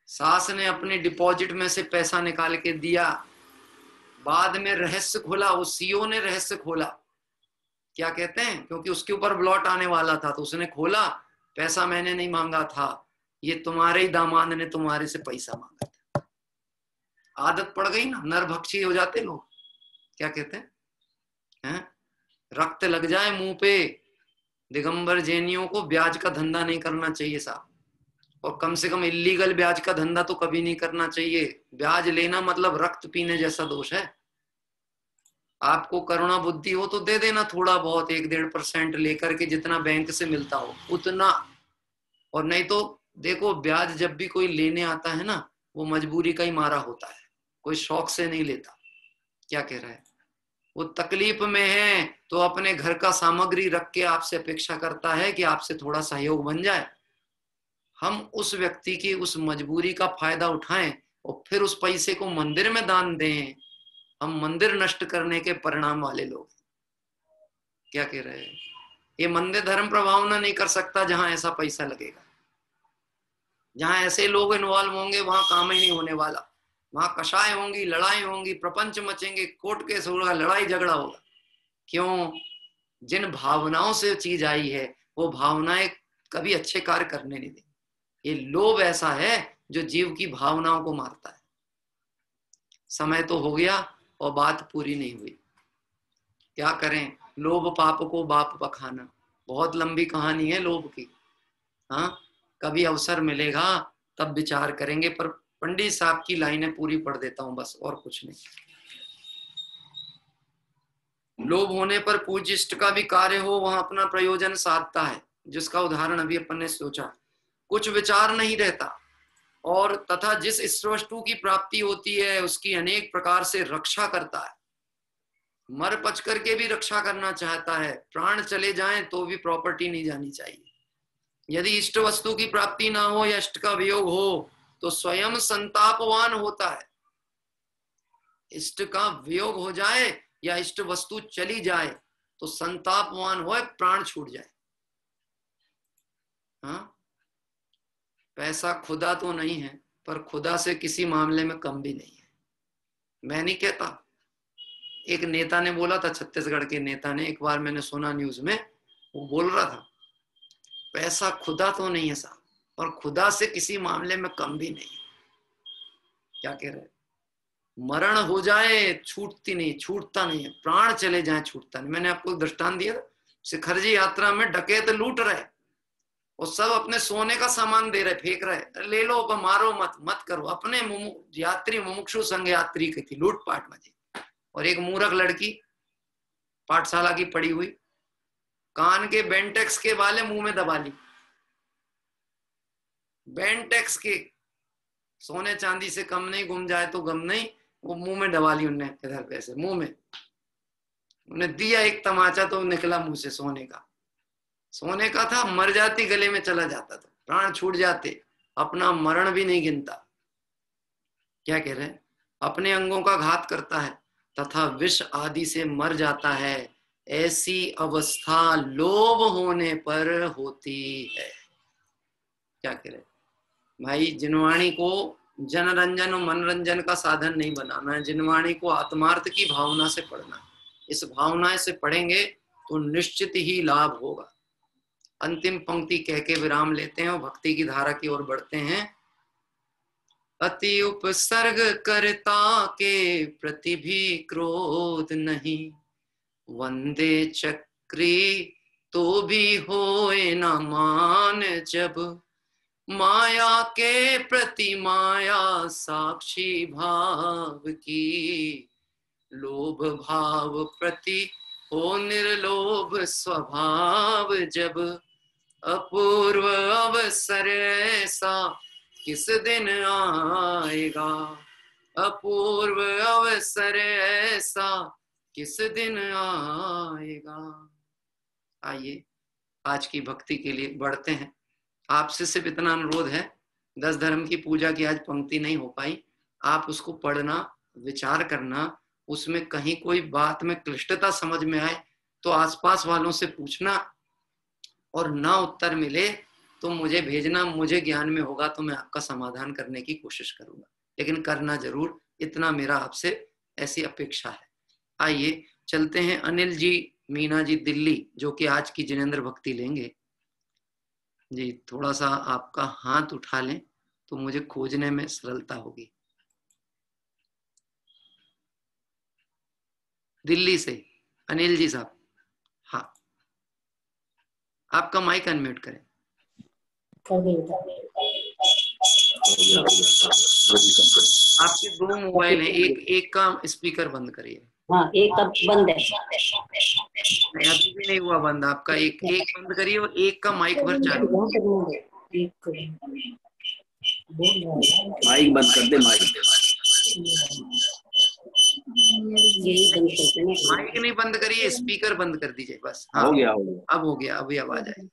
[SPEAKER 4] सास ने अपने डिपॉजिट में से पैसा निकाल के दिया, बाद में रहस्य खोला, वो सीओ ने रहस्य खोला। क्या कहते हैं? क्योंकि उसके ऊपर ब्लॉट आने वाला था, तो उसने खोला, पैसा मैंने नहीं मांगा था, ये तुम्हारे ही दामाद ने तुम्हारे से पैसा मांगा था। आदत पड़ गई ना, नरभक्षी हो जाते लोग। क्या कहते हैं? रक्त लग जाए मुंह पे। दिगंबर जैनियों को ब्याज का धंधा नहीं करना चाहिए साहब, और कम से कम इलीगल ब्याज का धंधा तो कभी नहीं करना चाहिए। ब्याज लेना मतलब रक्त पीने जैसा दोष है। आपको करुणा बुद्धि हो तो दे देना थोड़ा बहुत, 1-1.5% लेकर के, जितना बैंक से मिलता हो उतना। और नहीं तो देखो, ब्याज जब भी कोई लेने आता है ना, वो मजबूरी का ही मारा होता है, कोई शौक से नहीं लेता। क्या कह रहा है? वो तकलीफ में है तो अपने घर का सामग्री रख के आपसे अपेक्षा करता है कि आपसे थोड़ा सहयोग बन जाए। हम उस व्यक्ति की उस मजबूरी का फायदा उठाएं और फिर उस पैसे को मंदिर में दान दें। हम मंदिर नष्ट करने के परिणाम वाले लोग। क्या कह रहे हैं? ये मंदिर धर्म प्रभावना नहीं कर सकता जहां ऐसा पैसा लगेगा। जहां ऐसे लोग इन्वॉल्व होंगे वहां काम ही नहीं होने वाला। वहां कषाय होंगी, लड़ाई होंगी, प्रपंच मचेंगे, कोर्ट केस होगा, लड़ाई झगड़ा होगा। क्यों? जिन भावनाओं से चीज आई है वो भावनाएं कभी अच्छे कार्य करने नहीं देंगी। ये लोभ ऐसा है जो जीव की भावनाओं को मारता है। समय तो हो गया और बात पूरी नहीं हुई। क्या करें? लोभ पाप को बाप पखाना, बहुत लंबी कहानी है लोभ की। हाँ, कभी अवसर मिलेगा तब विचार करेंगे, पर पंडित साहब की लाइनें पूरी पढ़ देता हूं बस, और कुछ नहीं। लोभ होने पर पूज्य इष्ट का भी कार्य हो, वहां अपना प्रयोजन साधता है, जिसका उदाहरण अभी अपन ने सोचा। कुछ विचार नहीं रहता, और तथा जिस इष्ट वस्तु की प्राप्ति होती है उसकी अनेक प्रकार से रक्षा करता है। मर पच करके भी रक्षा करना चाहता है। प्राण चले जाएं तो भी प्रॉपर्टी नहीं जानी चाहिए। यदि इष्ट वस्तु की प्राप्ति ना हो या इष्ट का वियोग हो तो स्वयं संतापवान होता है। इष्ट का वियोग हो जाए या इष्ट वस्तु चली जाए तो संतापवान हो, प्राण छूट जाए। हाँ, पैसा खुदा तो नहीं है, पर खुदा से किसी मामले में कम भी नहीं है। मैं नहीं कहता। एक नेता ने बोला था, छत्तीसगढ़ के नेता ने, एक बार मैंने सुना न्यूज में, वो बोल रहा था पैसा खुदा तो नहीं है साहब, और खुदा से किसी मामले में कम भी नहीं है। क्या कह रहे? मरण हो जाए छूटती नहीं, छूटता नहीं है। प्राण चले जाए छूटता नहीं। मैंने आपको दृष्टांत दिया था, शिखर जी यात्रा में डकैत लूट रहे, और सब अपने सोने का सामान दे रहे, फेंक रहे, ले लो, मारो मत, मत करो। अपने यात्री मुमुक्षु संग यात्री की थी, लूटपाट मची। और एक मूर्ख लड़की पाठशाला की पड़ी हुई, कान के बेंटेक्स के वाले मुंह में दबा ली, बेंटेक्स के, सोने चांदी से कम नहीं, गुम जाए तो गम नहीं, वो मुंह में दबा ली उनने, इधर पैसे मुंह में। उन्हें दिया एक तमाचा तो निकला मुंह से सोने का, सोने का था, मर जाती गले में चला जाता तो प्राण छूट जाते, अपना मरण भी नहीं गिनता। क्या कह रहे हैं? अपने अंगों का घात करता है तथा विष आदि से मर जाता है, ऐसी अवस्था लोभ होने पर होती है। क्या कह रहे भाई? जिनवाणी को जनरंजन और मनोरंजन का साधन नहीं बनाना है, जिनवाणी को आत्मार्थ की भावना से पढ़ना है। इस भावना से पढ़ेंगे तो निश्चित ही लाभ होगा। अंतिम पंक्ति कह के विराम लेते हैं और भक्ति की धारा की ओर बढ़ते हैं। अति उपसर्ग करता के प्रति भी क्रोध नहीं, वंदे चक्री तो भी होए न मान, जब माया के प्रति माया साक्षी भाव की, लोभ भाव प्रति हो निर्लोभ स्वभाव, जब अपूर्व अवसर ऐसा किस दिन आएगा, अपूर्व अवसर ऐसा किस दिन आएगा। आइए आज की भक्ति के लिए बढ़ते हैं। आपसे सिर्फ इतना अनुरोध है, 10 धर्म की पूजा की आज पंक्ति नहीं हो पाई, आप उसको पढ़ना, विचार करना, उसमें कहीं कोई बात में क्लिष्टता समझ में आए तो आसपास वालों से पूछना, और ना उत्तर मिले तो मुझे भेजना, मुझे ज्ञान में होगा तो मैं आपका समाधान करने की कोशिश करूंगा, लेकिन करना जरूर, इतना मेरा आपसे ऐसी अपेक्षा है। आइए चलते हैं अनिल जी, मीना जी दिल्ली, जो कि आज की जिनेंद्र भक्ति लेंगे जी। थोड़ा सा आपका हाथ उठा लें तो मुझे खोजने में सरलता होगी। दिल्ली से अनिल जी साहब, हाँ आपका माइक अनम्यूट करें। आपके 2 मोबाइल हैं, एक का स्पीकर बंद करिए।
[SPEAKER 6] हाँ, एक का बंद है।
[SPEAKER 4] नहीं, अभी भी नहीं हुआ बंद आपका, एक बंद करिए और एक का माइक भर चालू।
[SPEAKER 7] माइक बंद कर दे, माइक
[SPEAKER 4] नहीं बंद करिए, स्पीकर बंद कर दीजिए बस। हाँ
[SPEAKER 7] हो गया,
[SPEAKER 4] अब हो गया, अभी आवाज आई।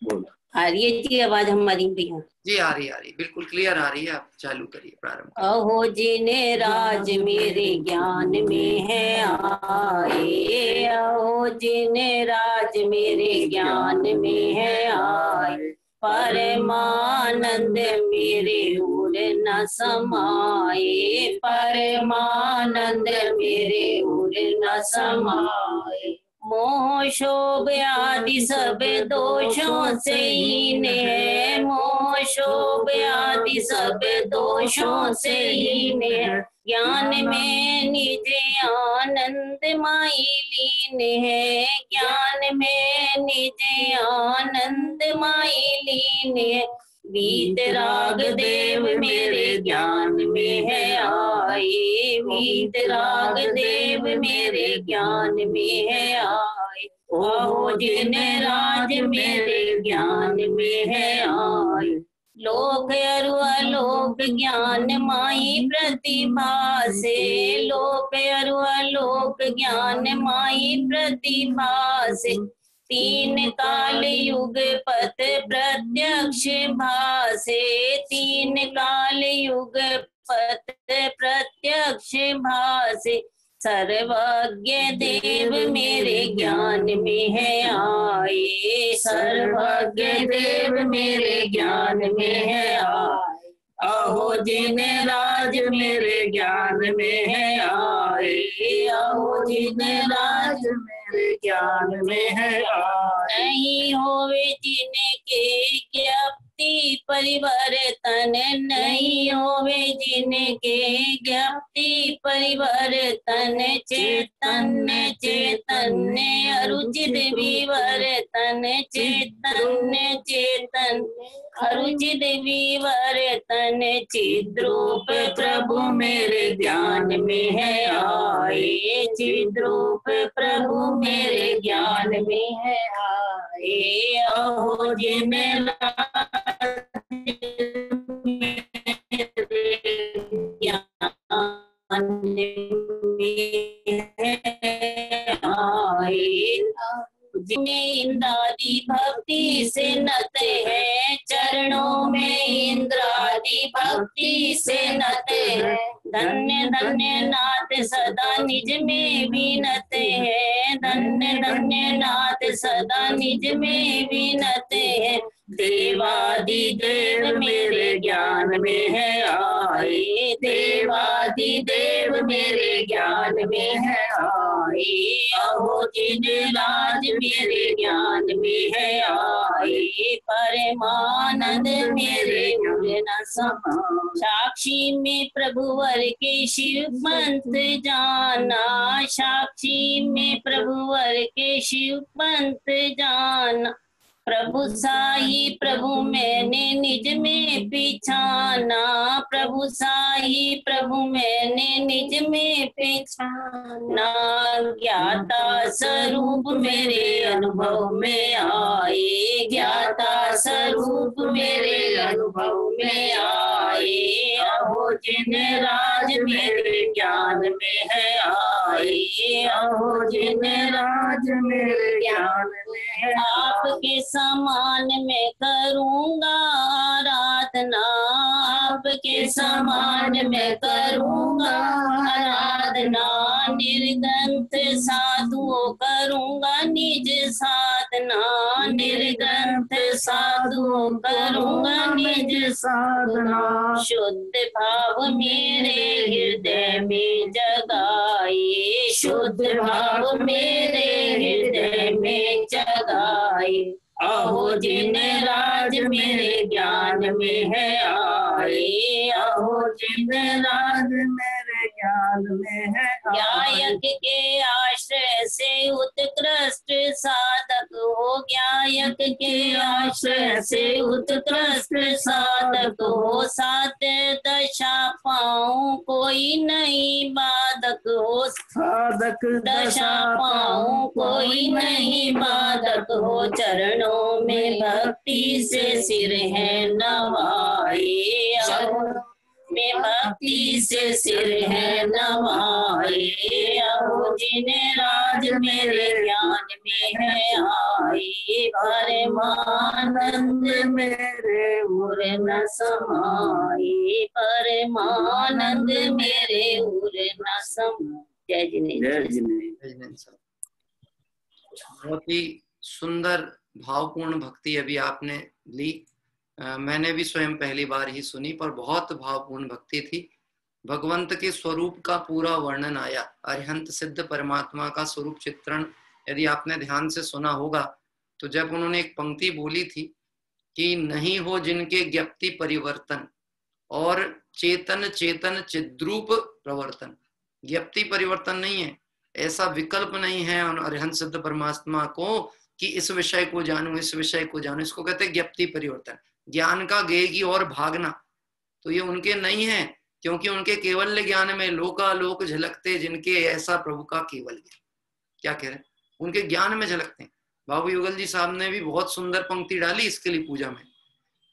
[SPEAKER 7] बोल।
[SPEAKER 6] आ रही है जी आवाज हमारी भैया?
[SPEAKER 4] जी आ रही बिल्कुल क्लियर आ रही है। आप चालू करिए, प्रारंभ।
[SPEAKER 6] अहो जिन्हें राज मेरे ज्ञान में है आए, अहो जिन्हें राज मेरे ज्ञान में है आए, परमानंद मेरे ओर न समाए, परमानंद मेरे ओर न समाए। मोह शोभ आदि सब दोषों से हीन है, मोह शोभ आदि सब दोषों से हीन है, ज्ञान में निज आनंद माई लीन है, ज्ञान में निज आनंद माई लीन है। वीतराग देव मेरे ज्ञान में है आए, वीतराग देव मेरे ज्ञान में है आए, ओहो जिन राज मेरे ज्ञान में है आए। लोक अरु अलोक ज्ञान माई प्रतिभा से, लोक अरु अलोक ज्ञान माई प्रतिभा से, 3 काल युग पथ प्रत्यक्ष भासे, 3 काल युग पथ प्रत्यक्ष भासे। सर्वज्ञ देव मेरे ज्ञान में है आए, सर्वज्ञ देव मेरे ज्ञान में है आए, अहो जिन राज मेरे ज्ञान में है आए, अहो जिन राज मेरे ज्ञान में है आए। नहीं होवे जिनके ज्ञप्ति ज्ञप्ति परिवर्तन नहीं होवे जिनके, ज्ञप्ति परिवर्तन चैतन्य चैतन्य अरुचित विवर्तन, चैतन्य चैतन्य अरुचित विवर्तन, चिद्रूप प्रभु मेरे ध्यान में है आए, चिद्रूप प्रभु मेरे ज्ञान में है आए। अहो जिन ज्ञान में है आए, जिन्हें इंद्रादि भक्ति से नते हैं, चरणों में इंद्रादि भक्ति से नते हैं। धन्य धन्य नाथ सदा निज में बीनते हैं, धन्य धन्य नाथ सदा निज में बीनते हैं। देवादि देव मेरे ज्ञान में है आए, देवादि देव मेरे ज्ञान में है आए। अहो जिन राज मेरे ज्ञान में है आए, परमानंद मेरे न समा। साक्षी में प्रभुवर के शिव पंथ जाना, साक्षी में प्रभुवर के शिव पंथ जाना। प्रभु साई प्रभु मैंने निज में पिछाना, प्रभु साई प्रभु मैंने निज में पिछाना। ज्ञाता स्वरूप मेरे अनुभव में आए, ज्ञाता स्वरूप मेरे अनुभव में आए। अहो जिन राज मेरे ज्ञान में है आए, अहो जिन राज मेरे ज्ञान में है। आपके समान मैं करूँगा आराधना, आपके समान मैं करूँगा आराधना। निर्ग्रंथ साधुओं करूँगा निज साधना, निर्ग्रंथ साधुओं करूँगा निज साधना। शुद्ध भाव मेरे हृदय में जगाए, शुद्ध भाव मेरे हृदय में जगाए। अहो जिन राज मेरे ज्ञान में है आए, अहो जिन राज मेरे ज्ञान में है। ज्ञायक के आश्रय से उत्कृष्ट साधक हो, ज्ञायक के आश्रय से उत्कृष्ट साधक हो। सात दशा पाऊं कोई नहीं बाधक हो, साधक दशा पाऊं कोई नहीं बाधक हो। चरणों में भक्ति से सिर है नवाए, में भक्ति से सिर है नवाए। अहो जिन राज मेरे ज्ञान में है आए, परमानंद मेरे उर न समाए, परमानंद मेरे उर न समाए। जय जिनेन्द्र।
[SPEAKER 4] बहुत ही सुंदर भावपूर्ण भक्ति अभी आपने ली। मैंने भी स्वयं पहली बार ही सुनी, पर बहुत भावपूर्ण भक्ति थी। भगवंत के स्वरूप का पूरा वर्णन आया, अरिहंत सिद्ध परमात्मा का स्वरूप चित्रण यदि आपने ध्यान से सुना होगा तो जब उन्होंने एक पंक्ति बोली थी कि नहीं हो जिनके ज्ञप्ति परिवर्तन और चेतन चेतन चिद्रूप प्रवर्तन, ज्ञप्ति परिवर्तन नहीं है, ऐसा विकल्प नहीं है अरिहंत सिद्ध परमात्मा को कि इस विषय को जानूं इस विषय को जानूं, इसको कहते हैं ज्ञप्ति परिवर्तन। ज्ञान का गेय की ओर भागना तो ये उनके नहीं है, क्योंकि उनके केवल ज्ञान में लोकालोक झलकते जिनके ऐसा प्रभु का केवल ज्ञान। क्या कह रहे हैं, उनके ज्ञान में झलकते हैं। बाबू युगल जी साहब ने भी बहुत सुंदर पंक्ति डाली इसके लिए पूजा में।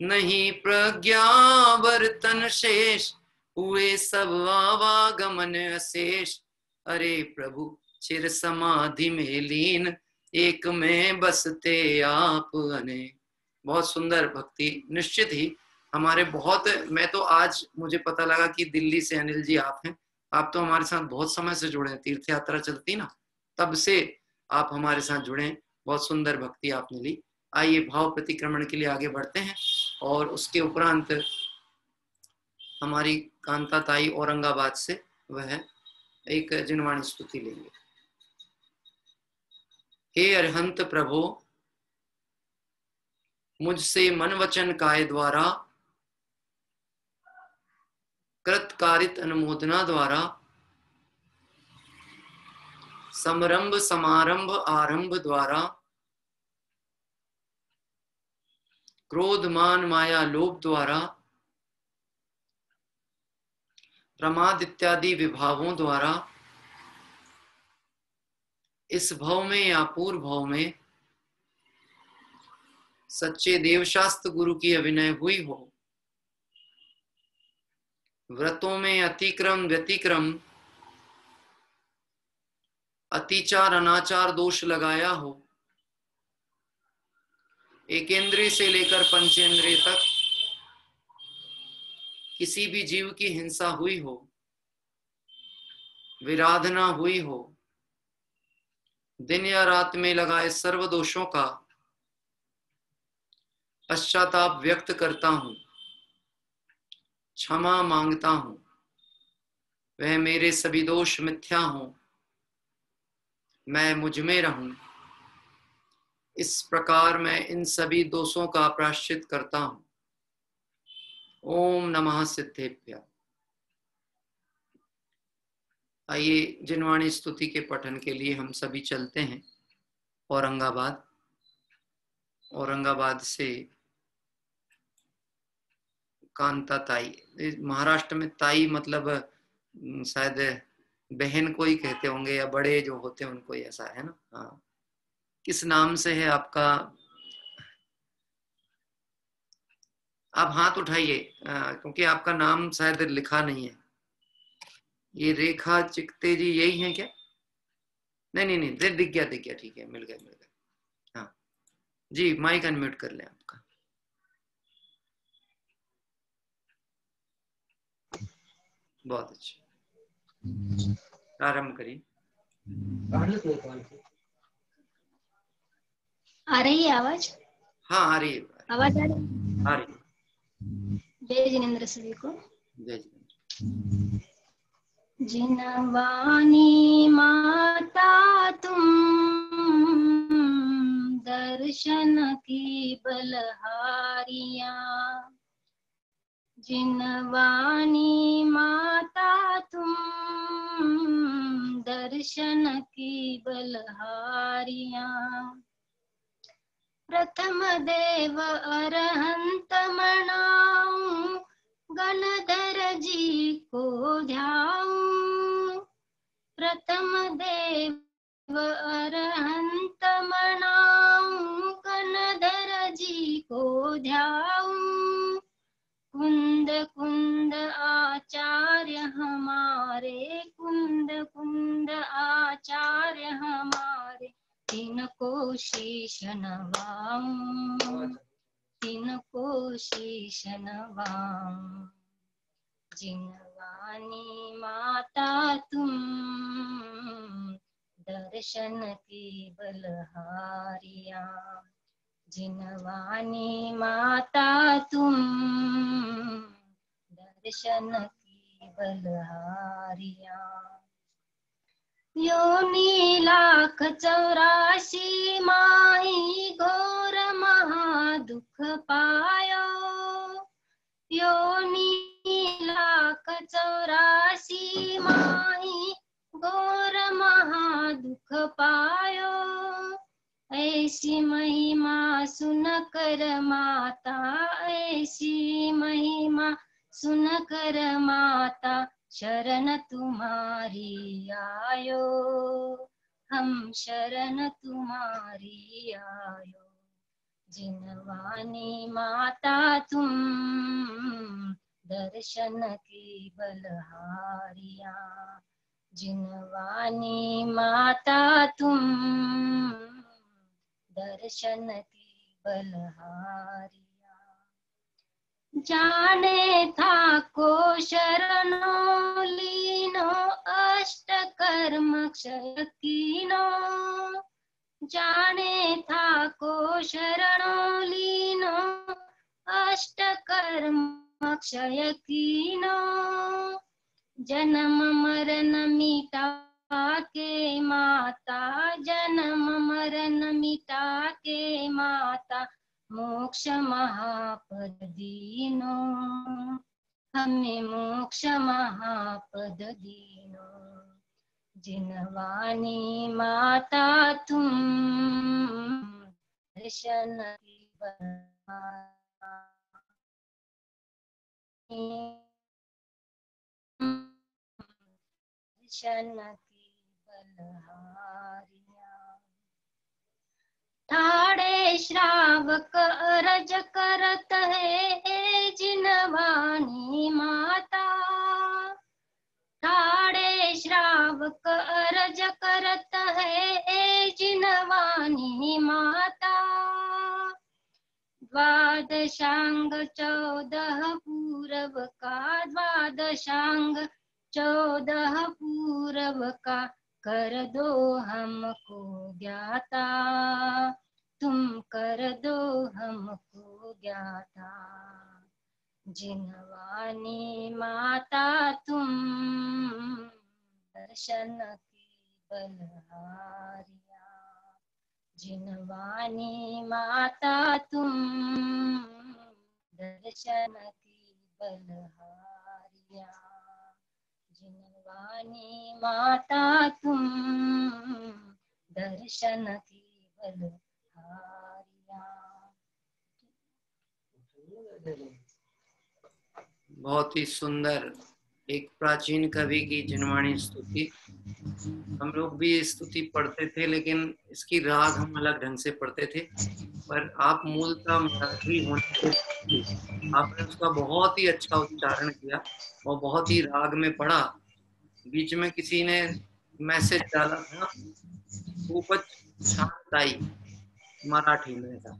[SPEAKER 4] नहीं प्रज्ञावर्तन शेष हुए सब आवागमन अशेष, अरे प्रभु चिर समाधि में लीन एक में बसते आप अने। बहुत सुंदर भक्ति। निश्चित ही हमारे बहुत, मैं तो आज मुझे पता लगा कि दिल्ली से अनिल जी आप हैं, आप तो हमारे साथ बहुत समय से जुड़े हैं, तीर्थ यात्रा चलती ना तब से आप हमारे साथ जुड़े हैं। बहुत सुंदर भक्ति आपने ली। आइए भाव प्रतिक्रमण के लिए आगे बढ़ते हैं और उसके उपरांत हमारी कांता ताई औरंगाबाद से वह एक जिनवाणी स्तुति लेंगे। हे अरिहंत प्रभो, मुझसे मन वचन काय द्वारा कृत कारित अनुमोदना द्वारा समरंभ समारंभ आरंभ द्वारा क्रोध मान माया लोभ द्वारा प्रमाद इत्यादि विभावों द्वारा इस भव में या पूर्व भव में सच्चे देवशास्त्र गुरु की अभिनय हुई हो, व्रतों में अतिक्रम व्यतिक्रम अतिचार अनाचार दोष लगाया हो, एकेंद्रिय से लेकर पंचेंद्रिय तक किसी भी जीव की हिंसा हुई हो, विराधना हुई हो, दिन या रात में लगाए सर्व दोषों का पश्चाताप व्यक्त करता हूं, क्षमा मांगता हूं, वह मेरे सभी दोष मिथ्या हों, मैं मुझ में रहूं। इस प्रकार मैं इन सभी दोषों का प्रायश्चित करता हूं। ओम नमः सिद्धेभ्यः। आइए जिनवाणी स्तुति के पठन के लिए हम सभी चलते हैं औरंगाबाद। औरंगाबाद से कांता ताई, महाराष्ट्र में ताई मतलब शायद बहन को ही कहते होंगे या बड़े जो होते हैं उनको, ऐसा है ना। हाँ, किस नाम से है आपका? आप हाथ उठाइए क्योंकि आपका नाम शायद लिखा नहीं है। ये रेखा चिकते जी यही है क्या? नहीं नहीं नहीं, दिख गया ठीक है, मिल गए। हाँ जी, माइक अनम्यूट कर लें आपका। बहुत अच्छा, प्रारंभ करिए।
[SPEAKER 7] आ रही है आवाज?
[SPEAKER 4] हाँ आ रही है
[SPEAKER 7] आवाज आ रही है। जय जिनेंद्र सभी को।
[SPEAKER 4] जय जिनेंद्र।
[SPEAKER 7] जिनवानी माता तुम दर्शन की बलहारियां, जिनवानी माता तुम दर्शन की बलहारियां, प्रथम देव अरहंत मनाऊं, गणधर जी को ध्याऊं, प्रथम देव अरहंत मनाऊं, गणधर जी को ध्याऊं, कुंद कुंद आचार्य हमारे, कुंद कुंद आचार्य हमारे, तिनको शीश नवाऊं, तिनको शीश नवाऊं, जिनवानी माता तुम दर्शन की बलहारियां, जिनवानी माता तुम दर्शन की बलहारियां, योनी लाख 84 माई घोर महादुख पायो, योनी लाख 84 माई घोर महादुख पायो, ऐसी महिमा सुन कर माता, ऐसी महिमा सुन कर माता, शरण तुम्हारी आयो, हम शरण तुम्हारी आयो, जिनवानी माता तुम दर्शन की बलहारियां, जिनवानी माता तुम दर्शन की बलहारियां, जाने था को शरणों लीनो, अष्ट कर्म क्षय कीनो, जाने था को शरणों लीनो, अष्ट कर्म क्षय कीनो, जन्म मरण मिटा के माता, जन्म मरण मिटा के माता, मोक्ष महापद दीनो, हमें मोक्ष महापद दीनो। जिनवानी माता तुम, दर्शन की दर्शन की बलहारिया। ठाड़े श्रावक अरज करत है जिनवानी माता, ठाड़े श्रावक अरज करत है जिनवानी माता। द्वादशांग 14 पूरब का, द्वादशांग 14 पूरब का, कर दो हमको ज्ञाता, तुम कर दो हमको ज्ञाता। जिनवानी माता तुम, दर्शन की बलहारिया। जिनवानी माता तुम, दर्शन की बलहारिया। जिनवानी माता तुम, दर्शन की बलहारिया।
[SPEAKER 4] बहुत ही सुंदर एक प्राचीन कवि की जिनवाणी स्तुति। हम लोग भी ये स्तुति पढ़ते थे, लेकिन इसकी राग हम अलग ढंग से पढ़ते थे, पर आप मूलतः मराठी होने से आपने उसका बहुत ही अच्छा उच्चारण किया और बहुत ही राग में पढ़ा। बीच में किसी ने मैसेज डाला था, खूबच छान ताई, मराठी में था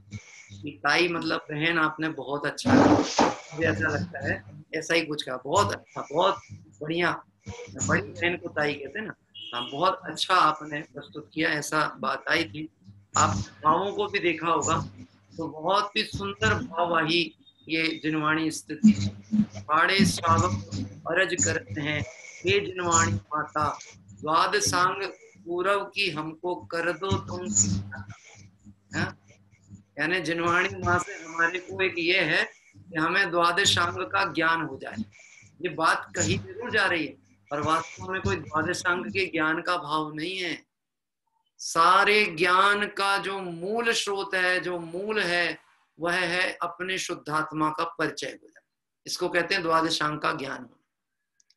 [SPEAKER 4] कि ताई मतलब बहन, आपने बहुत अच्छा किया, मुझे ऐसा लगता है ऐसा ही कुछ कहा। बहुत अच्छा, बहुत बढ़िया। बड़ी बहन को ताई कहते हैं ना। हाँ, बहुत अच्छा आपने प्रस्तुत किया, ऐसा बात आई थी। आप भावों को भी देखा होगा तो बहुत ही सुंदर भाववाही ये जिनवाणी स्थिति। पाड़े श्रावक अरज करते हैं, हे जिनवाणी माता, द्वादशांग पूरव की हमको कर दो तुम। यानी जिनवाणी माँ से हमारे को एक ये है कि हमें द्वादशांग का ज्ञान हो जाए। ये बात कही जरूर जा रही है, पर वास्तव में कोई द्वादशांग के ज्ञान का भाव नहीं है। सारे ज्ञान का जो मूल स्रोत है, जो मूल है, वह है अपने शुद्धात्मा का परिचय हो जाए। इसको कहते हैं द्वादशांग का ज्ञान होना।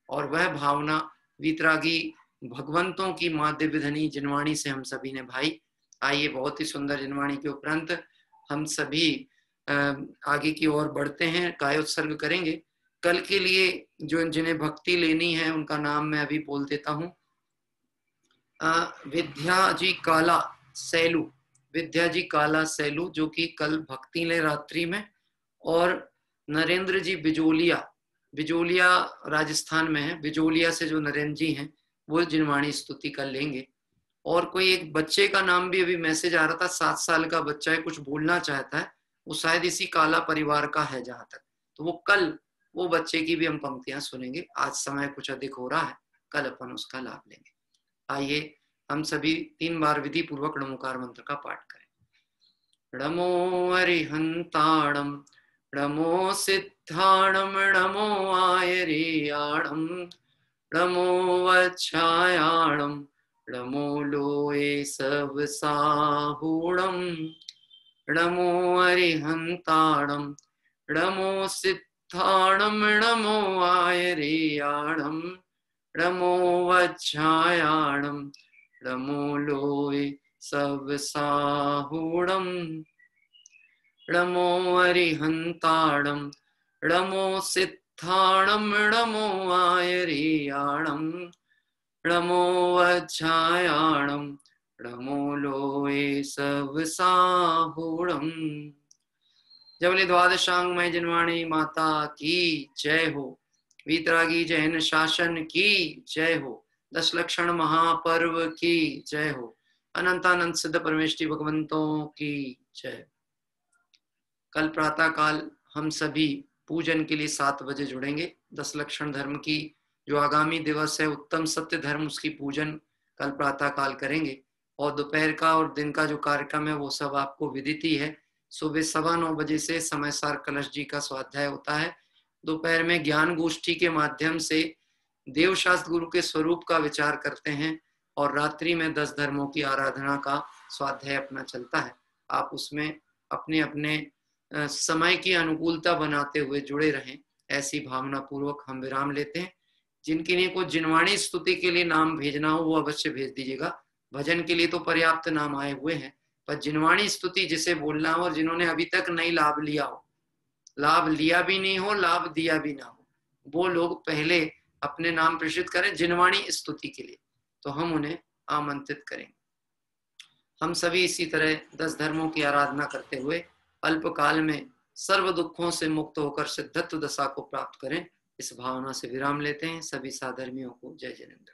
[SPEAKER 4] और वह भावना वीतरागी भगवंतों की माध्य विधनी जिनवाणी से हम सभी ने भाई। आइए, बहुत ही सुंदर जिनवाणी के उपरांत हम सभी आगे की ओर बढ़ते हैं, कायोत्सर्ग करेंगे। कल के लिए जो जिन्हें भक्ति लेनी है उनका नाम मैं अभी बोल देता हूँ। विद्या जी काला सैलू, विद्या जी काला सैलू जो कि कल भक्ति ले रात्रि में, और नरेंद्र जी बिजोलिया, बिजोलिया राजस्थान में है, बिजोलिया से जो नरेंद्र जी हैं वो जिनवाणी स्तुति कर लेंगे। और कोई एक बच्चे का नाम भी अभी मैसेज आ रहा था, 7 साल का बच्चा है, कुछ बोलना चाहता है, वो शायद इसी काला परिवार का है जहां तक, तो वो कल वो बच्चे की भी हम पंक्तियां सुनेंगे। आज समय कुछ अधिक हो रहा है, कल अपन उसका लाभ लेंगे। आइए हम सभी 3 बार विधि पूर्वक नमोकार मंत्र का पाठ करें। नमो अरिहंताणम, नमो सिद्धाणम, नमो आयरियाणम, नमो वच्छायाणम, नमो लोए सब साहूणम, नमो अरिहंताणम, नमो सिद्धाणम, नमो आयरियाणम, नमो वच्छायाणम, नमो लोए सब साहूणम, नमो अरिहंताणम, नमो सिद्धाणम, नमो आयरियाणम, नमो वच्छायाणम, नमो लोए सब साहूणम। जबले द्वादशांग में जिनवाणी माता की जय हो। वीतरागी जैन शासन की जय हो। 10 लक्षण महापर्व की जय हो। अनंतानंद सिद्ध परमेष्टि भगवंतों की जय। कल प्रातः काल हम सभी पूजन के लिए 7 बजे जुड़ेंगे। 10 लक्षण धर्म की जो आगामी दिवस है, उत्तम सत्य धर्म, उसकी पूजन कल प्रातः काल करेंगे। और दोपहर का और दिन का जो कार्यक्रम है वो सब आपको विदित ही है। सुबह 9:15 बजे से समयसार कलश जी का स्वाध्याय होता है। दोपहर में ज्ञान गोष्ठी के माध्यम से देवशास्त्र गुरु के स्वरूप का विचार करते हैं और रात्रि में 10 धर्मों की आराधना का स्वाध्याय अपना चलता है। आप उसमें अपने अपने समय की अनुकूलता बनाते हुए जुड़े रहें, ऐसी भावना पूर्वक हम विराम लेते हैं। जिनकी को जिनवाणी स्तुति के लिए नाम भेजना हो वो अवश्य भेज दीजिएगा। भजन के लिए तो पर्याप्त नाम आए हुए हैं, पर जिनवाणी स्तुति जिसे बोलना हो और जिन्होंने अभी तक नहीं लाभ लिया हो, लाभ लिया भी नहीं हो, लाभ दिया भी ना हो, वो लोग पहले अपने नाम प्रेषित करें जिनवाणी स्तुति के लिए, तो हम उन्हें आमंत्रित करेंगे। हम सभी इसी तरह 10 धर्मों की आराधना करते हुए अल्प काल में सर्व दुखों से मुक्त होकर सिद्धत्व दशा को प्राप्त करें, इस भावना से विराम लेते हैं। सभी साधर्मियों को जय जिनेंद्र।